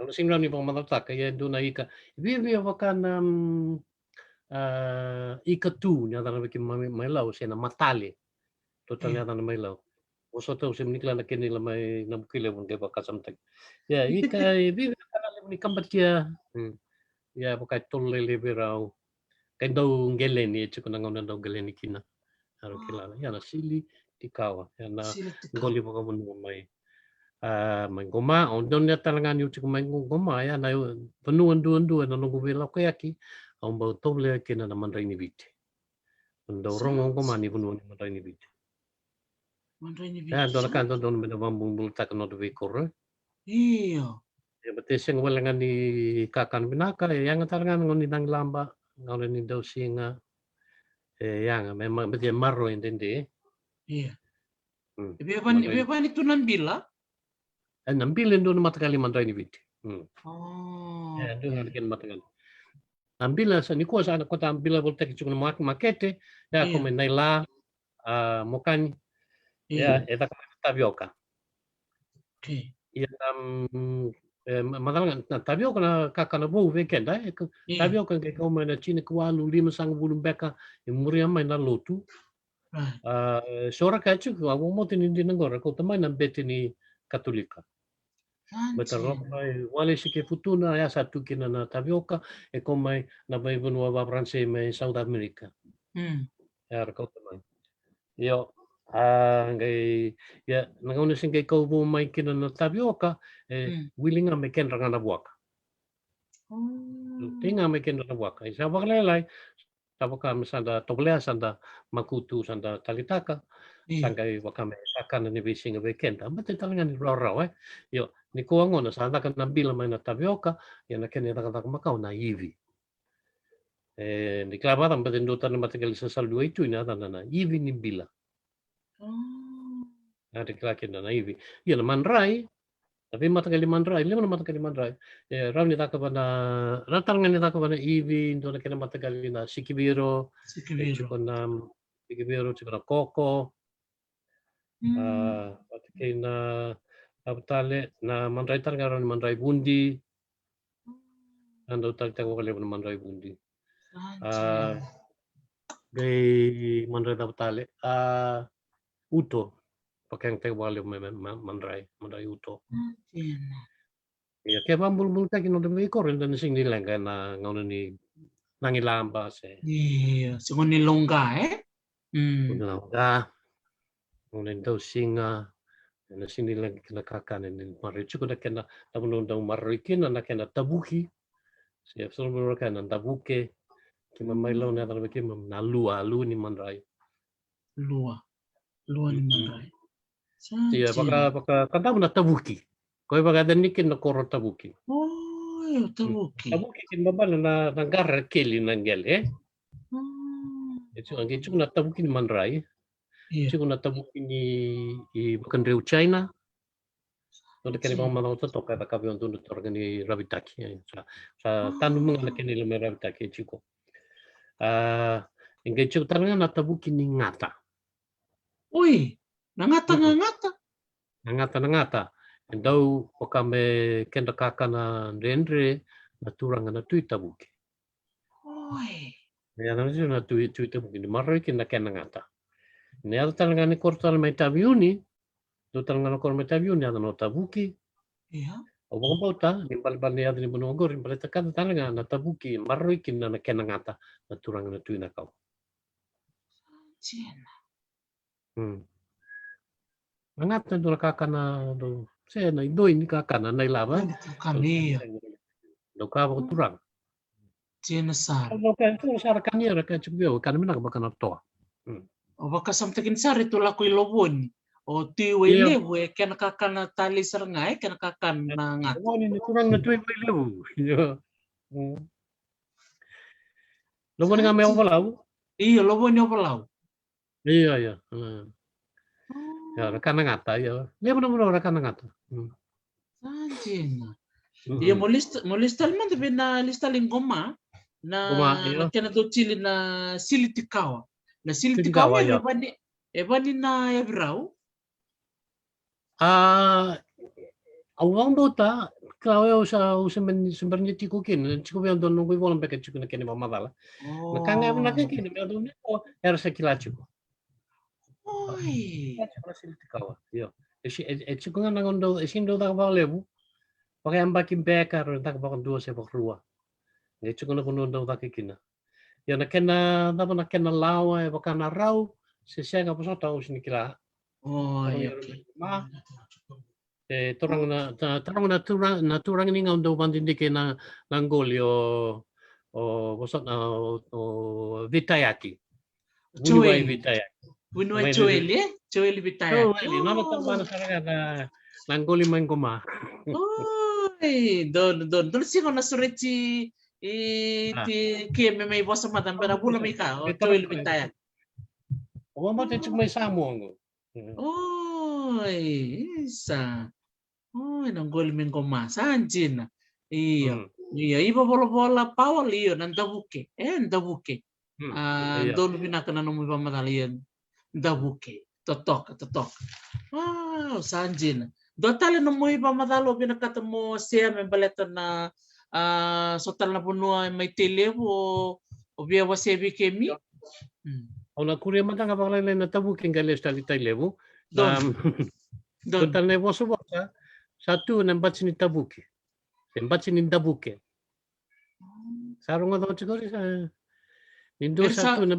Yung singla ni pang matata kaya doon na ika. Ibi wakan ikatu niya na bikin mailaw siya na matali. Total niya na mailaw. Uso to sim nikla na kinila may nabukile mo kaya kasamtag. Ya, ika ibi ni kambatya. Ya, pakai tolle liberau. Kaya daw ngelen ni chiko nang daw ngelen ni kina. Aro kilala. Ya na sili tikawa. Ya na goli pa ka mo may goma. On don niya talaga niyo chiko may goma. Ya na panuan duan na nungubila ko yaki. Ang bau tolle kina naman rin ni bite. Daw rong goma ni panuan naman rin ni bite. Ya, doon binabambul tak no de korre. Iya. Ya betes yang walangan ni kakan binaka yang talaga ngon ni nang lamba ngol ni daw singa yang memang betul marro intende. Iya. Ibe pa ni tunan bila? Nambilin doon matakali mandray ni bit. Oh. Ya, doon nakin matakali. Nambila sa ni ko sa ko tambila bolte ki chukun makete ya ko men naila mokan ya eta tapioca. Okay. Ya madalang tapioca na kakana bo weekend tapioca ke ko men chini ko alu 5 beka imuri mai na lotu. Sora ka chu ko mo tin din ngora ko tamay na beti ni katolika. Betul, wale si ke futuna ya satu kina na tapioca ko mai na may bunwa ba Pranse may South America. Ya ko tamay. Yo ngay ya nangauna sing kay ko may kina na tapioca willing nga may ken ranga na buwak. Tinga may ken na buwak. Isa bakalay tapos sanda toblea sanda makutu sanda talitaka sangkai wakame akan ni bising weekend amate talaga ni raw yo ni kuango na sanda kan nabila may na tapioca ya na ken na makau na ivi ni klabada amate ndotan na matagal sa saldo itu na na ivi ni bila ada klakin na ivi ya na manray tapi matagal manray lima na matagal manray raw ni takabana ratangan ni takabana ivi ndo na ken matagal na sikibiro sikibiro chikona koko kay na abtale na mandray talaga ron mandray bundi ando tagtag ko kali na mandray bundi gay mandray abtale uto pakeng tag wali mandray uto ya kaya bambul tag no de ko rin dan sing nilang kaya na ngono ni nangilamba se iya singon ni longga longga ngono daw singa na sini lagi kena kakan ni marichu ko na kena tamuno daw marikin na kena tabuki siya solo kena tabuke kima mailaw na talaga kima na alu ni mandray lua ni mandray siya baka kanta mo na tabuki ko baka danikin na koro tabuki tabuki kin babal na nanggar keli nanggel itu ang gitu na tabuki ni mandray Iya. Chico na tabuki i Bakanreu China. Nona kene China. mamana o toka da kabe ondu torga ni Rabitaki. Sa tanu Oh. mga na kene le Rabitaki Chico. Ingai Chico talanga na tabuki ni ngata. Ui, nangata. Ngata. Endau o kame kenda kakana rendre na turanga na tui tabuki. Oi. Ya na na tui tabuki ni maroi na kena ngata. Ne ada talanga ni kortal mai tabiuni. Do talanga na kor mai tabiuni ada no tabuki. Iya. O bota ni bal ni ada ni bono gor ni baleta kan talanga na tabuki maroi na kena ngata na turanga na tui na kau. China. Ngata do kakana do se na doi ni kakana na lava. Dani tukami. Do ka ba turang. China sar. Do ka tu sar kaniera ka chubio kan mina ba kana to. O baka samtakin sar itu laku ilobon. O tiwe Iya. lewe kena kakana tali serengai kena kakana ngat. Oh ni turang na tui ba lu. Yo. Lo mo nga me o balau. Iya lobon yo balau. Iya. Ya kana ngata ya. Le mo kana ngata. Sanjina. Iya mo listal man tabi na listalin goma na kena do chili na silitikawa. Na silitikawa ya ebani na ya virau. Awang bota kalau usa men sebenarnya tikukin cukup yang don nunggu bolam pakai cukup kene mamadala. Nakanga na kini me don ko era sekila cukup. Oi. Silitikawa. Yo. Cukup nga nangondo esindo da lebu. Pakai ambakin bekar tak bakon dua sebok rua. Ngai cukup na kuno ndo takikina. Ya nakena lawa e bakana rau se senga posota usni kila. Oh iya. Torang na turang ni ngau do bandindi ke na nangoli o bosot na o vitayaki. Bunuai vitayaki. Bunuai Joeli vitayaki. Joeli, nama tambana saranga na nangoli mangoma. Oi, don singo na sureci ti ke me mai bosa madam bera bula mai ka Joeli vitayaki. O mo te chumai samongo. Oi, isa. Oi, nangoli mangoma sanjina. Iya. Iya, iba bola-bola pawal iyo nandabuke. Ndabuke. Dolu binaka na nomu iba madalian. Ndabuke. Totok. Wow, sanjina. Dotale nomu iba madalo binaka mo siya membaleta na sotal na punua may televo o biya wasebi kemi. Ona kuria matanga pakalai na tabuke ngales tali televo. Total ne boso bosa. Satu nambat sini tabuke. Tempat sini dabuke. Sarong nga chikori sa Indo satu na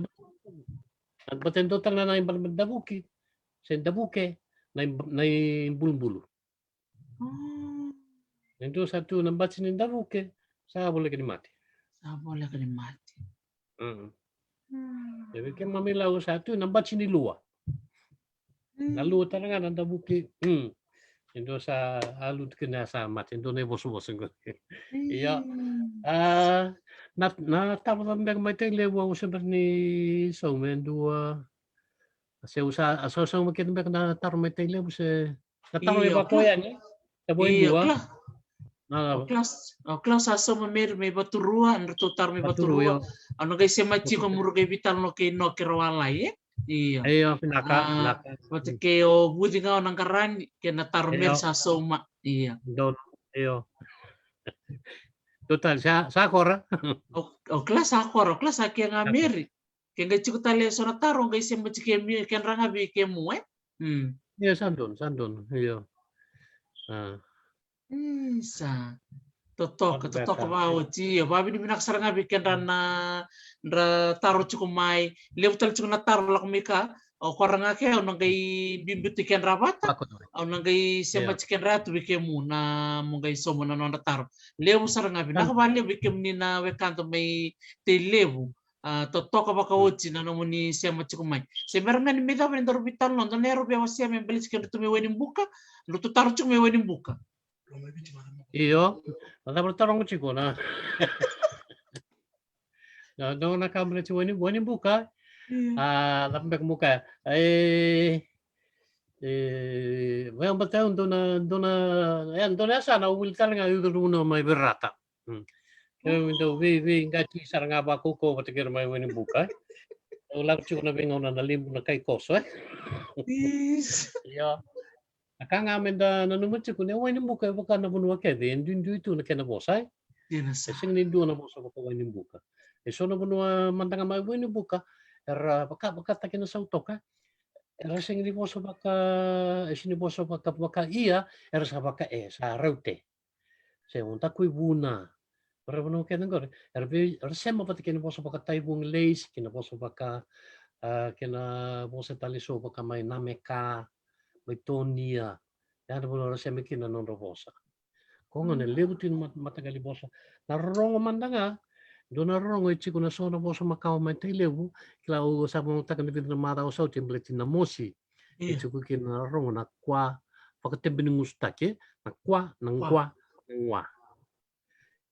baten total na naim dabuke. Sen dabuke na bulbulu. Indo satu nambat sini dabuke. Sa boleh kini mati. Jadi kan mamilau satu nambat sini luar. Lalu talaga na dabuke. Indo sa alut kena samat. Indo na boso-boso ko. Iya. Na tapos ang may lewa ko sebenarnya so mendua. Se usa aso makin na taruh may lewa se taruh iba ko yan sa buhay dua. Kelas aso mamer may baturua andro taruh may baturua. Ano guys se machi ko murugay vital no kerawala Iya. Ayo pinaka. Pati keo budi ngao nang karan kena taruh mer sa soma. Iya. Don. Ayo. Total sa kora. Kelas aki yang ameri. Kaya cukup tali sona taruh guys yang machi kemi ken rangabi kemu Iya sandon. Iya. Sa totok mau ci babi ni minak saranga bikin rana taruh cukup mai lew tal cukup na taruh lak mika o koranga ke on ngai bimbuti ken rabata on ngai sema chicken ratu bikemu na mo ngai somo na nona taruh lew saranga bi nak bali bikem ni na wekanto mai te lew totok apa kauci na no ni sema cukup mai sebenarnya ni meda ben taruh bital non nero be wasia men beli chicken tu me weni buka lu tu taruh cukup me weni buka. Iyo, nada bertarung chico na. No na kamera ci wani buka. Tapi muka yang betul dona sana ul talanga yuduruno mai berata. Kami itu vi ngati saranga baku ko batikir mai weni buka. Ulang cukup na bingon na limbo na kay koso Ya. Akang amin da nanumut cukup na weni buka buka na bunwa kede indun itu na kena bosai. Sing nindu na bosa ko weni buka. So na bunwa mantanga mai weni buka. Era baka takin sa utoka. Era sing ni bosa baka sini bosa baka iya era sa baka sa raute. Se unta kui buna. Para bano kena gore. Era sema pati kena bosa baka taibung leis kena bosa baka kena bosa tali so baka mai nameka mai tonia. Ya ada bolo sema kena non robosa. Kongo ne lebutin matagali bosa. Na rongo mandanga dona rongo ichi kuna sona bosa makao mai te lebu kila o sabon takan de na mara o sauti bleti na mosi. Ichi ku kena rongo na kwa pakatebini ngustake na kwa na ngwa ngwa.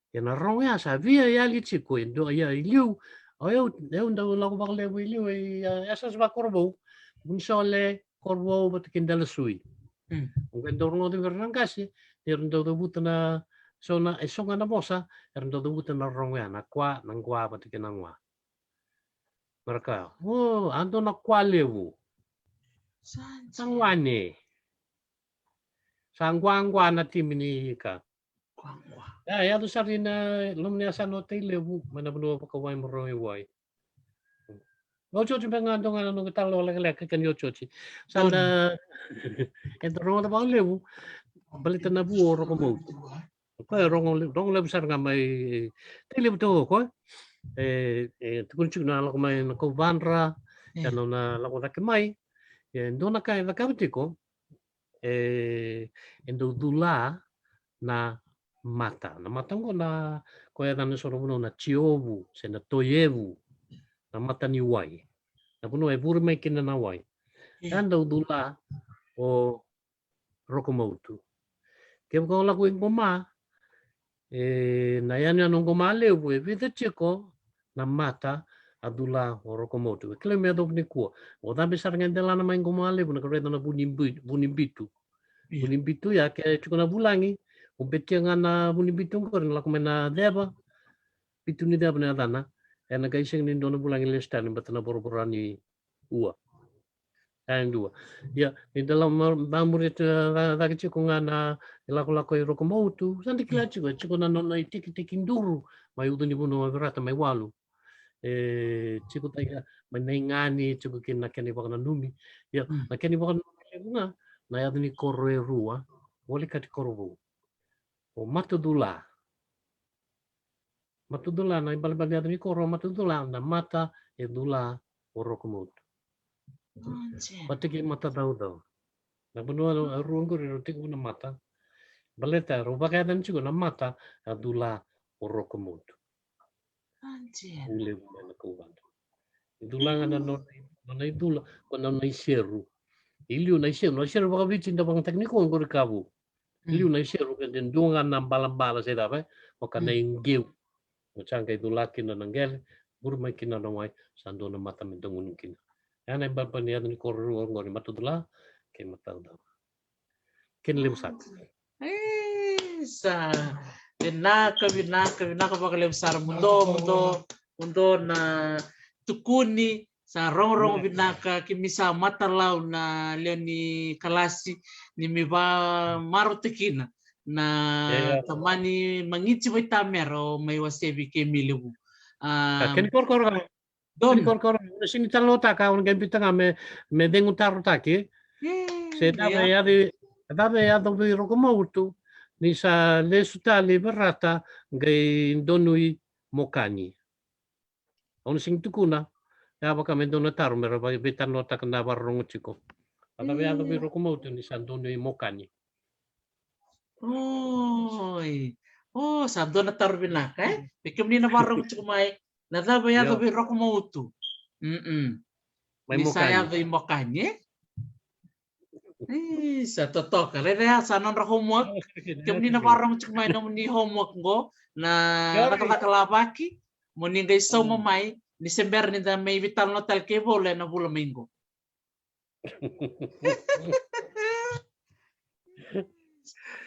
Ya na rongo ya sa via ya lichi ko ndo ya iliu eu ndo lago bakle iliu ya sa ba korbo bunsole korbo batikin dalasui. Mungkin dorong di Bernangkasi, ndo butana sona esonga na bosa, ndo butana rongo ya na kwa nangwa batikin nangwa. Mereka, ando na kwa lewu. Sangwane. Sangwangwa na timini ka. Ya tu sarina lumnya sano te lewu mana benua pakawai meroi wai. Ocho pengan dong ano kitalo lek kan yo chochi. Sanda itu rongo ta lewu balita na buo ro mo. Ko rongo le besar ngamai te lewu to ko. Tukun na lo mai na ko vanra ya no na lo ta mai. Ndona kai la kabtiko endo dula na mata. Na mata ngo na ko ya dan soro na chiobu, se na toyebu. Na mata ni wai. Na puno e buru mai kina na wai. Ando dula o rokomotu. Ke ko la ko ngoma na yani no ngoma lebu e vita chiko na mata adula o rokomotu. Kile me do ni ko. O da besar ngendela na mai ngoma lebu na kore na bunimbitu. Bunimbitu ya ke chiko na bulangi. Ubetia na bunimbitu ko na ko na deba. Pitu ni deba na dana. Na kaising ni dono bulangi lestan batana boroborani ua. Ang dua. Ya, di dalam bamurit lagi ciko na lako-lako i rokomotu. Santi kila ciko na nona i tiki-tiki nduru. Mai udu ni buno agarata mai walu. Ciko tayo mai naingani ciko kin nakeni baka na numi. Ya, nakeni baka na numi nga. Na yadu ni koro e rua. Wali kati koro. O matudula. Matudula na ibal-bal yadu ni koro matudula na mata e dula o rokomotu. Patiki mata daw. Na bunua ruang ko rin tiko na mata. Baleta ro baka dan chico na mata adula o rokomotu. Ule na kuwan. Idula nga na idula ko na iseru. Iliu na iseru baka vicin da bang tekniko ko kabu. Iliu na iseru ka din dungan na balam-bala sa dapat o ka na ingiw. O changa idula kina nanggel buru mai kina na wai sando na mata mentungun kina. Yan ay babaniya ni kororo ngori matudula kay matawdaw. Kinlimsak. Sa binaka pakalem sar mundo na tukuni sa rong binaka kimisa matalaw na leoni kalasi ni miba marotekina na tamani mangichi vai tamero may wasebi ke milibu. Ken korkoro sini talota ka un gambita me dengu tarutaki. Se dave ya do vi rokomotu ni sa le sutali berata gai donui mokani. On sing tukuna ya baka me donu taru me ba bitan nota kana barong chiko. Dave ya do vi rokomotu ni sa donui mokani. Sa dona taru binaka bikim ni na barong chiko mai. Na dave ya do vi rokomotu. Saya do mokani. Sa totoka rere sa non homework kemni na barang cuma nom ni homework go na nakalakalabaki mo ni guys so mamay ni sember ni da may vital no tal ke vole na vula mingo.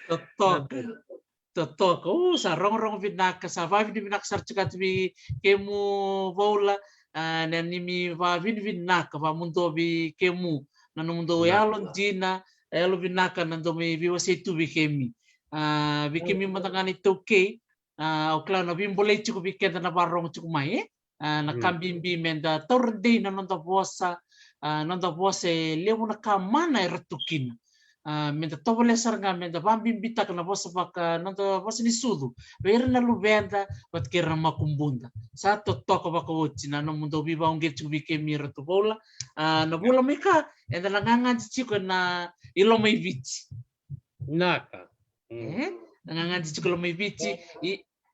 Totok. Totok. Oh, sa rong vinaka sa vavi ni vinaka sarchikat vi kemu vola na nimi vavi ni vinaka va mundo vi kemu na no mundo yalo dina elo vinaka na do me viwa se tu vi kemi. Vi kemi matangani toke o kla na vimbole chuku vi kenda na barong chuku mai na kambimbi menda torde na nonda vosa lemu na kamana e ratukina. Menda tobole sarga menda vambimbi tak na vosa vaka nonda vosa ni sudu. Vera na luvenda vat kera makumbunda. Sa totoko vaka uchi na no mundo viva ungir chuku vi kemi ratubola. Na bola meka enda na ngangan chiku na ilo mai vici. Naka. Nangangan chiku lo mai vici.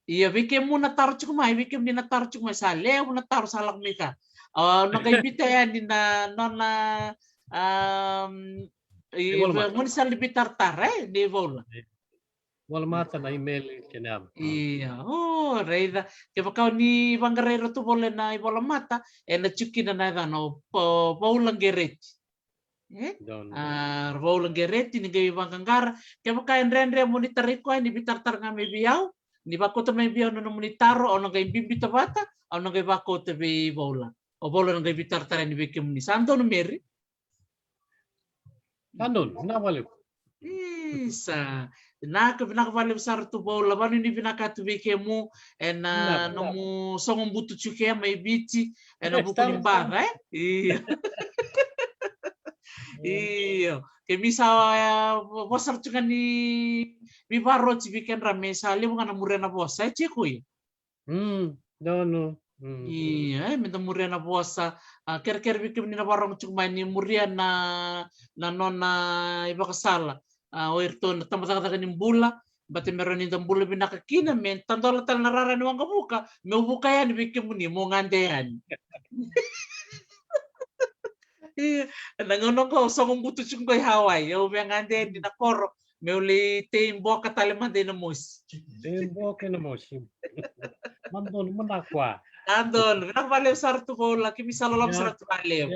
Iya vike mu na taruh chuku mai vike mu na taruh chuku mai sa leu na taruh salak meka. No kay bitaya ni na nona mun sal bitartar di vola. Wala mata na email kenam. Iya, oh reida ke bakau ni bangarero tu boleh na ibola mata na chuki na no paulang gereti. Paulang gereti ni gay bangangara ke bakauendre monitor ko ni bitartar ngame biau ni bakota may biau no monitaro ono gay bimbita bata ono gay bakota be bola. O bola ng gay bitartar ni bikim ni santo no meri. Andon, nawale. Isa. Naka vale besar tu bola banu ni vinaka tu vikemu na no mu songom butu chuke mai bici na buku limbang iya. Iya. Ke bisa bosar chuka ni bibaro chibiken rame sale mungana murena bosa chekui. No. Iya, minta muria na bosa. Ker bikim ni na barong cuma ni muria na nona iba kasala. Oirto na tamataka ni bula. Bati meron ni bula binakakina men tandola tal narara ni wang kabuka. May ubuka yan bikim ni mo ngandehan. Iya, nangono ko songong butu chungkoy Hawaii. Yung ngande di na koro. May uli teimbo kataliman din na mus. Teimbo ke na mus. Mandon manakwa. Andon, nakabalew sa bola, kimisa lolam sa balew.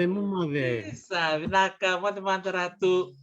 Mumade. Isa, binaka, manda ratu.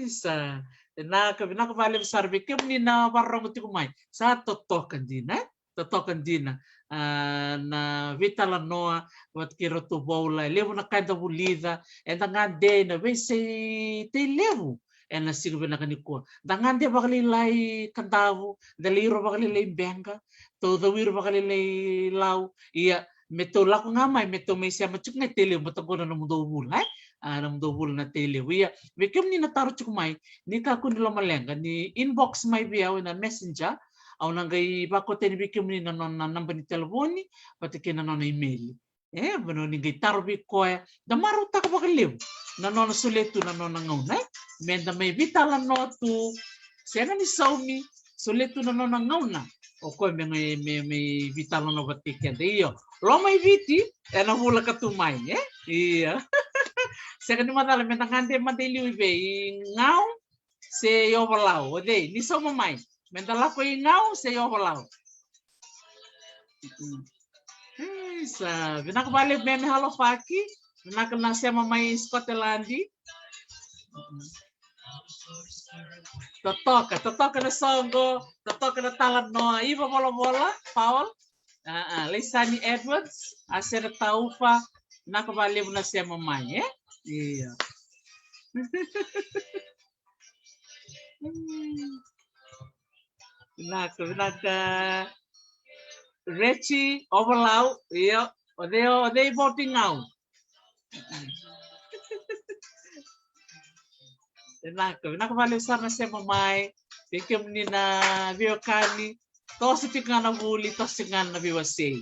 Isa, binaka balew sa bikim ni na barong ti kumay. Sa totokan din, totokan din na vitala noa wat kiro tu bola, levo na kanda bulida, and ngande na bese te levo. Na sigo na kaniko. Ngande bakalilay kandavu, daliro bakalilay benga. Todo wir bakalilay law. Iya, meto lako ngamay, meto may siya machuk na tele, matako na mundo bula, na mundo bula na tele. Iya, bikim ni nataro chukumay, ni kako nila malenga, ni inbox may biyaw na messenger, aw nanggay bako teni bikim ni na namba ni telefoni, pati kina na email. Bano ni gay tarbi ko damaro ta ka bakaliw. Nanon suletu nanon ngaw, menda may vitalan no tu, siya ni saumi, suletu nanon ngaw na. O ko may vitalan no batikan iyo. Lo may viti, na mula katumay, iya. Siya ni madala menda ngande madeliw be ngaw se yobalaw, ode ni sa mamay. Menda la ko ngaw se yobalaw. Isa, binakabalik meme halo faki, binakana siya mamay Scottlandi. Totoka na songo, totoka na talad no iba bola, Paul. Lisani Edwards, asya na taufa, binakabalik na siya mamay, Iya. Binaka Richie overlaw, iya, they voting now. Nakabaliw sa na siya mamay, bikim ni na biokani, tosi nga na huli, tosi nga na biwasay.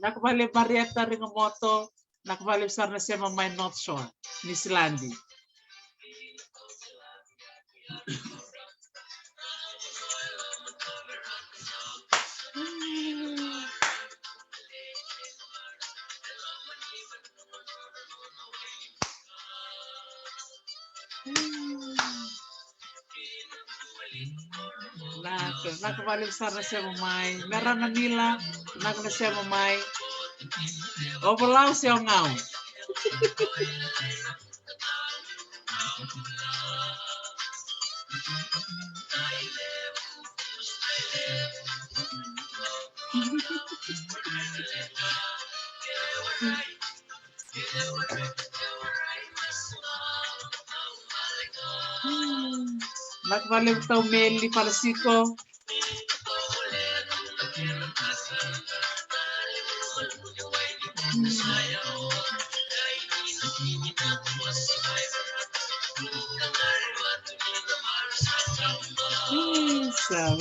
Nakabaliw Marietta rin ang moto, nakabaliw sa na siya mamay North Shore, ni Silandi. Nakabalik sana siya mamay. Meron na nila. Na siya mamay. Overlaw siya ngaw. Nakabalik tau Meli Palasiko.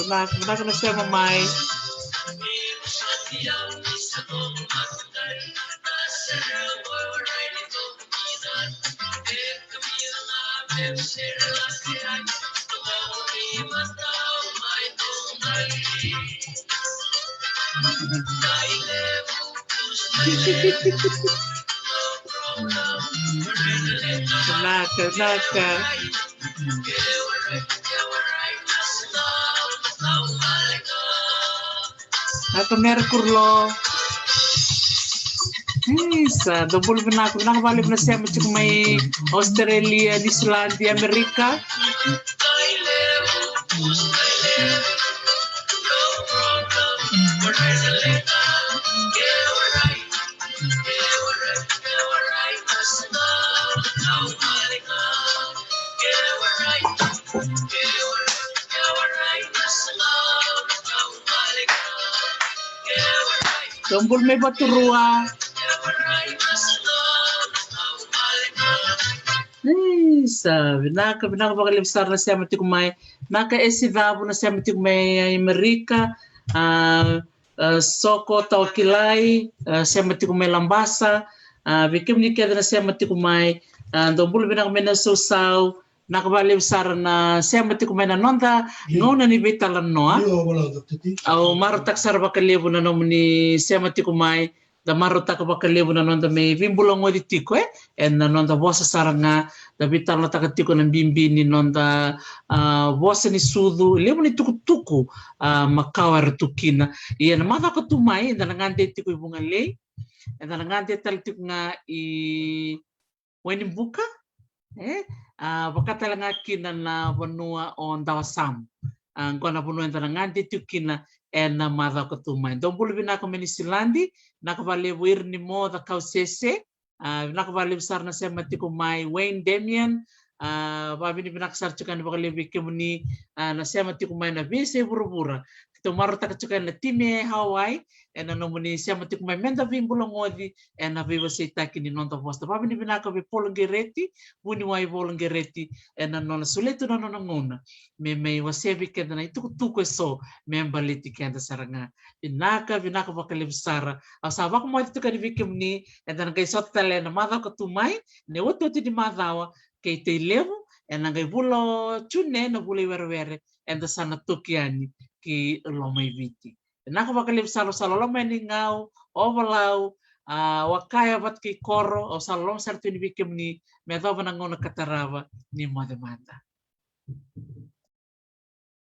Benar na siya mamay. Naka. Atau Merkurlo. Isa, double nakabalik na siya macam may Australia, New Zealand, Amerika. Tombol may baturua. Sabi, nakapakalimsar na siya matikumay. Naka-esidabo na siya matikumay Amerika. Soko Taukilay, siya matikumay Lambasa. Bikim ni kaya na siya matikumay. Tombol may na susaw. Nakabalimsar na siya matikumay na nonda. Ngayon na ni Betalan noa. Au marutak sarba kalibu na nom ni siya matikumay. Da marutak bakalibu na nonda may vimbulong wadi tiko en na nonda bosa saranga da bitar na takatiko ng bimbi ni nonda bosa ni sudu lebu ni tuku-tuku makawar tukina iyan mata ko tumay da nangante tiko ibunga lei da nangante tal tiko nga i weni buka bakata lang kina na banua on dawasam ang kona punuan da nangante tukina en na mata ko tumay don bulu binako menisilandi nakabaliwir ni mo da kausese nakabali besar na siya matikumay Wayne Damian babi ni pinaksar cukan bakalibi kemuni na siya matikumay na bise bura-bura ito maruta kacukan na time Hawaii na nomuni siya matikumay menda vimbulong odi na viva sita kini nonto posta babi ni pinakabi polongereti buni wai polongereti na nona suleto na nona ngona may wasebi kenda na itu tuko so membaliti kenda saranga binaka bakali besar asabak mo ito kanibikim ni na kay sotale na madaw katumay ne woto ti di madawa kay te levo na kay bulo chune na bulo werwere and sana tukiani ki lomay viti bakali besar salolomay ni ngau overlaw wakaya bat ki koro o salom sartu ni bikim ni madaw na ngona katarawa ni madamanda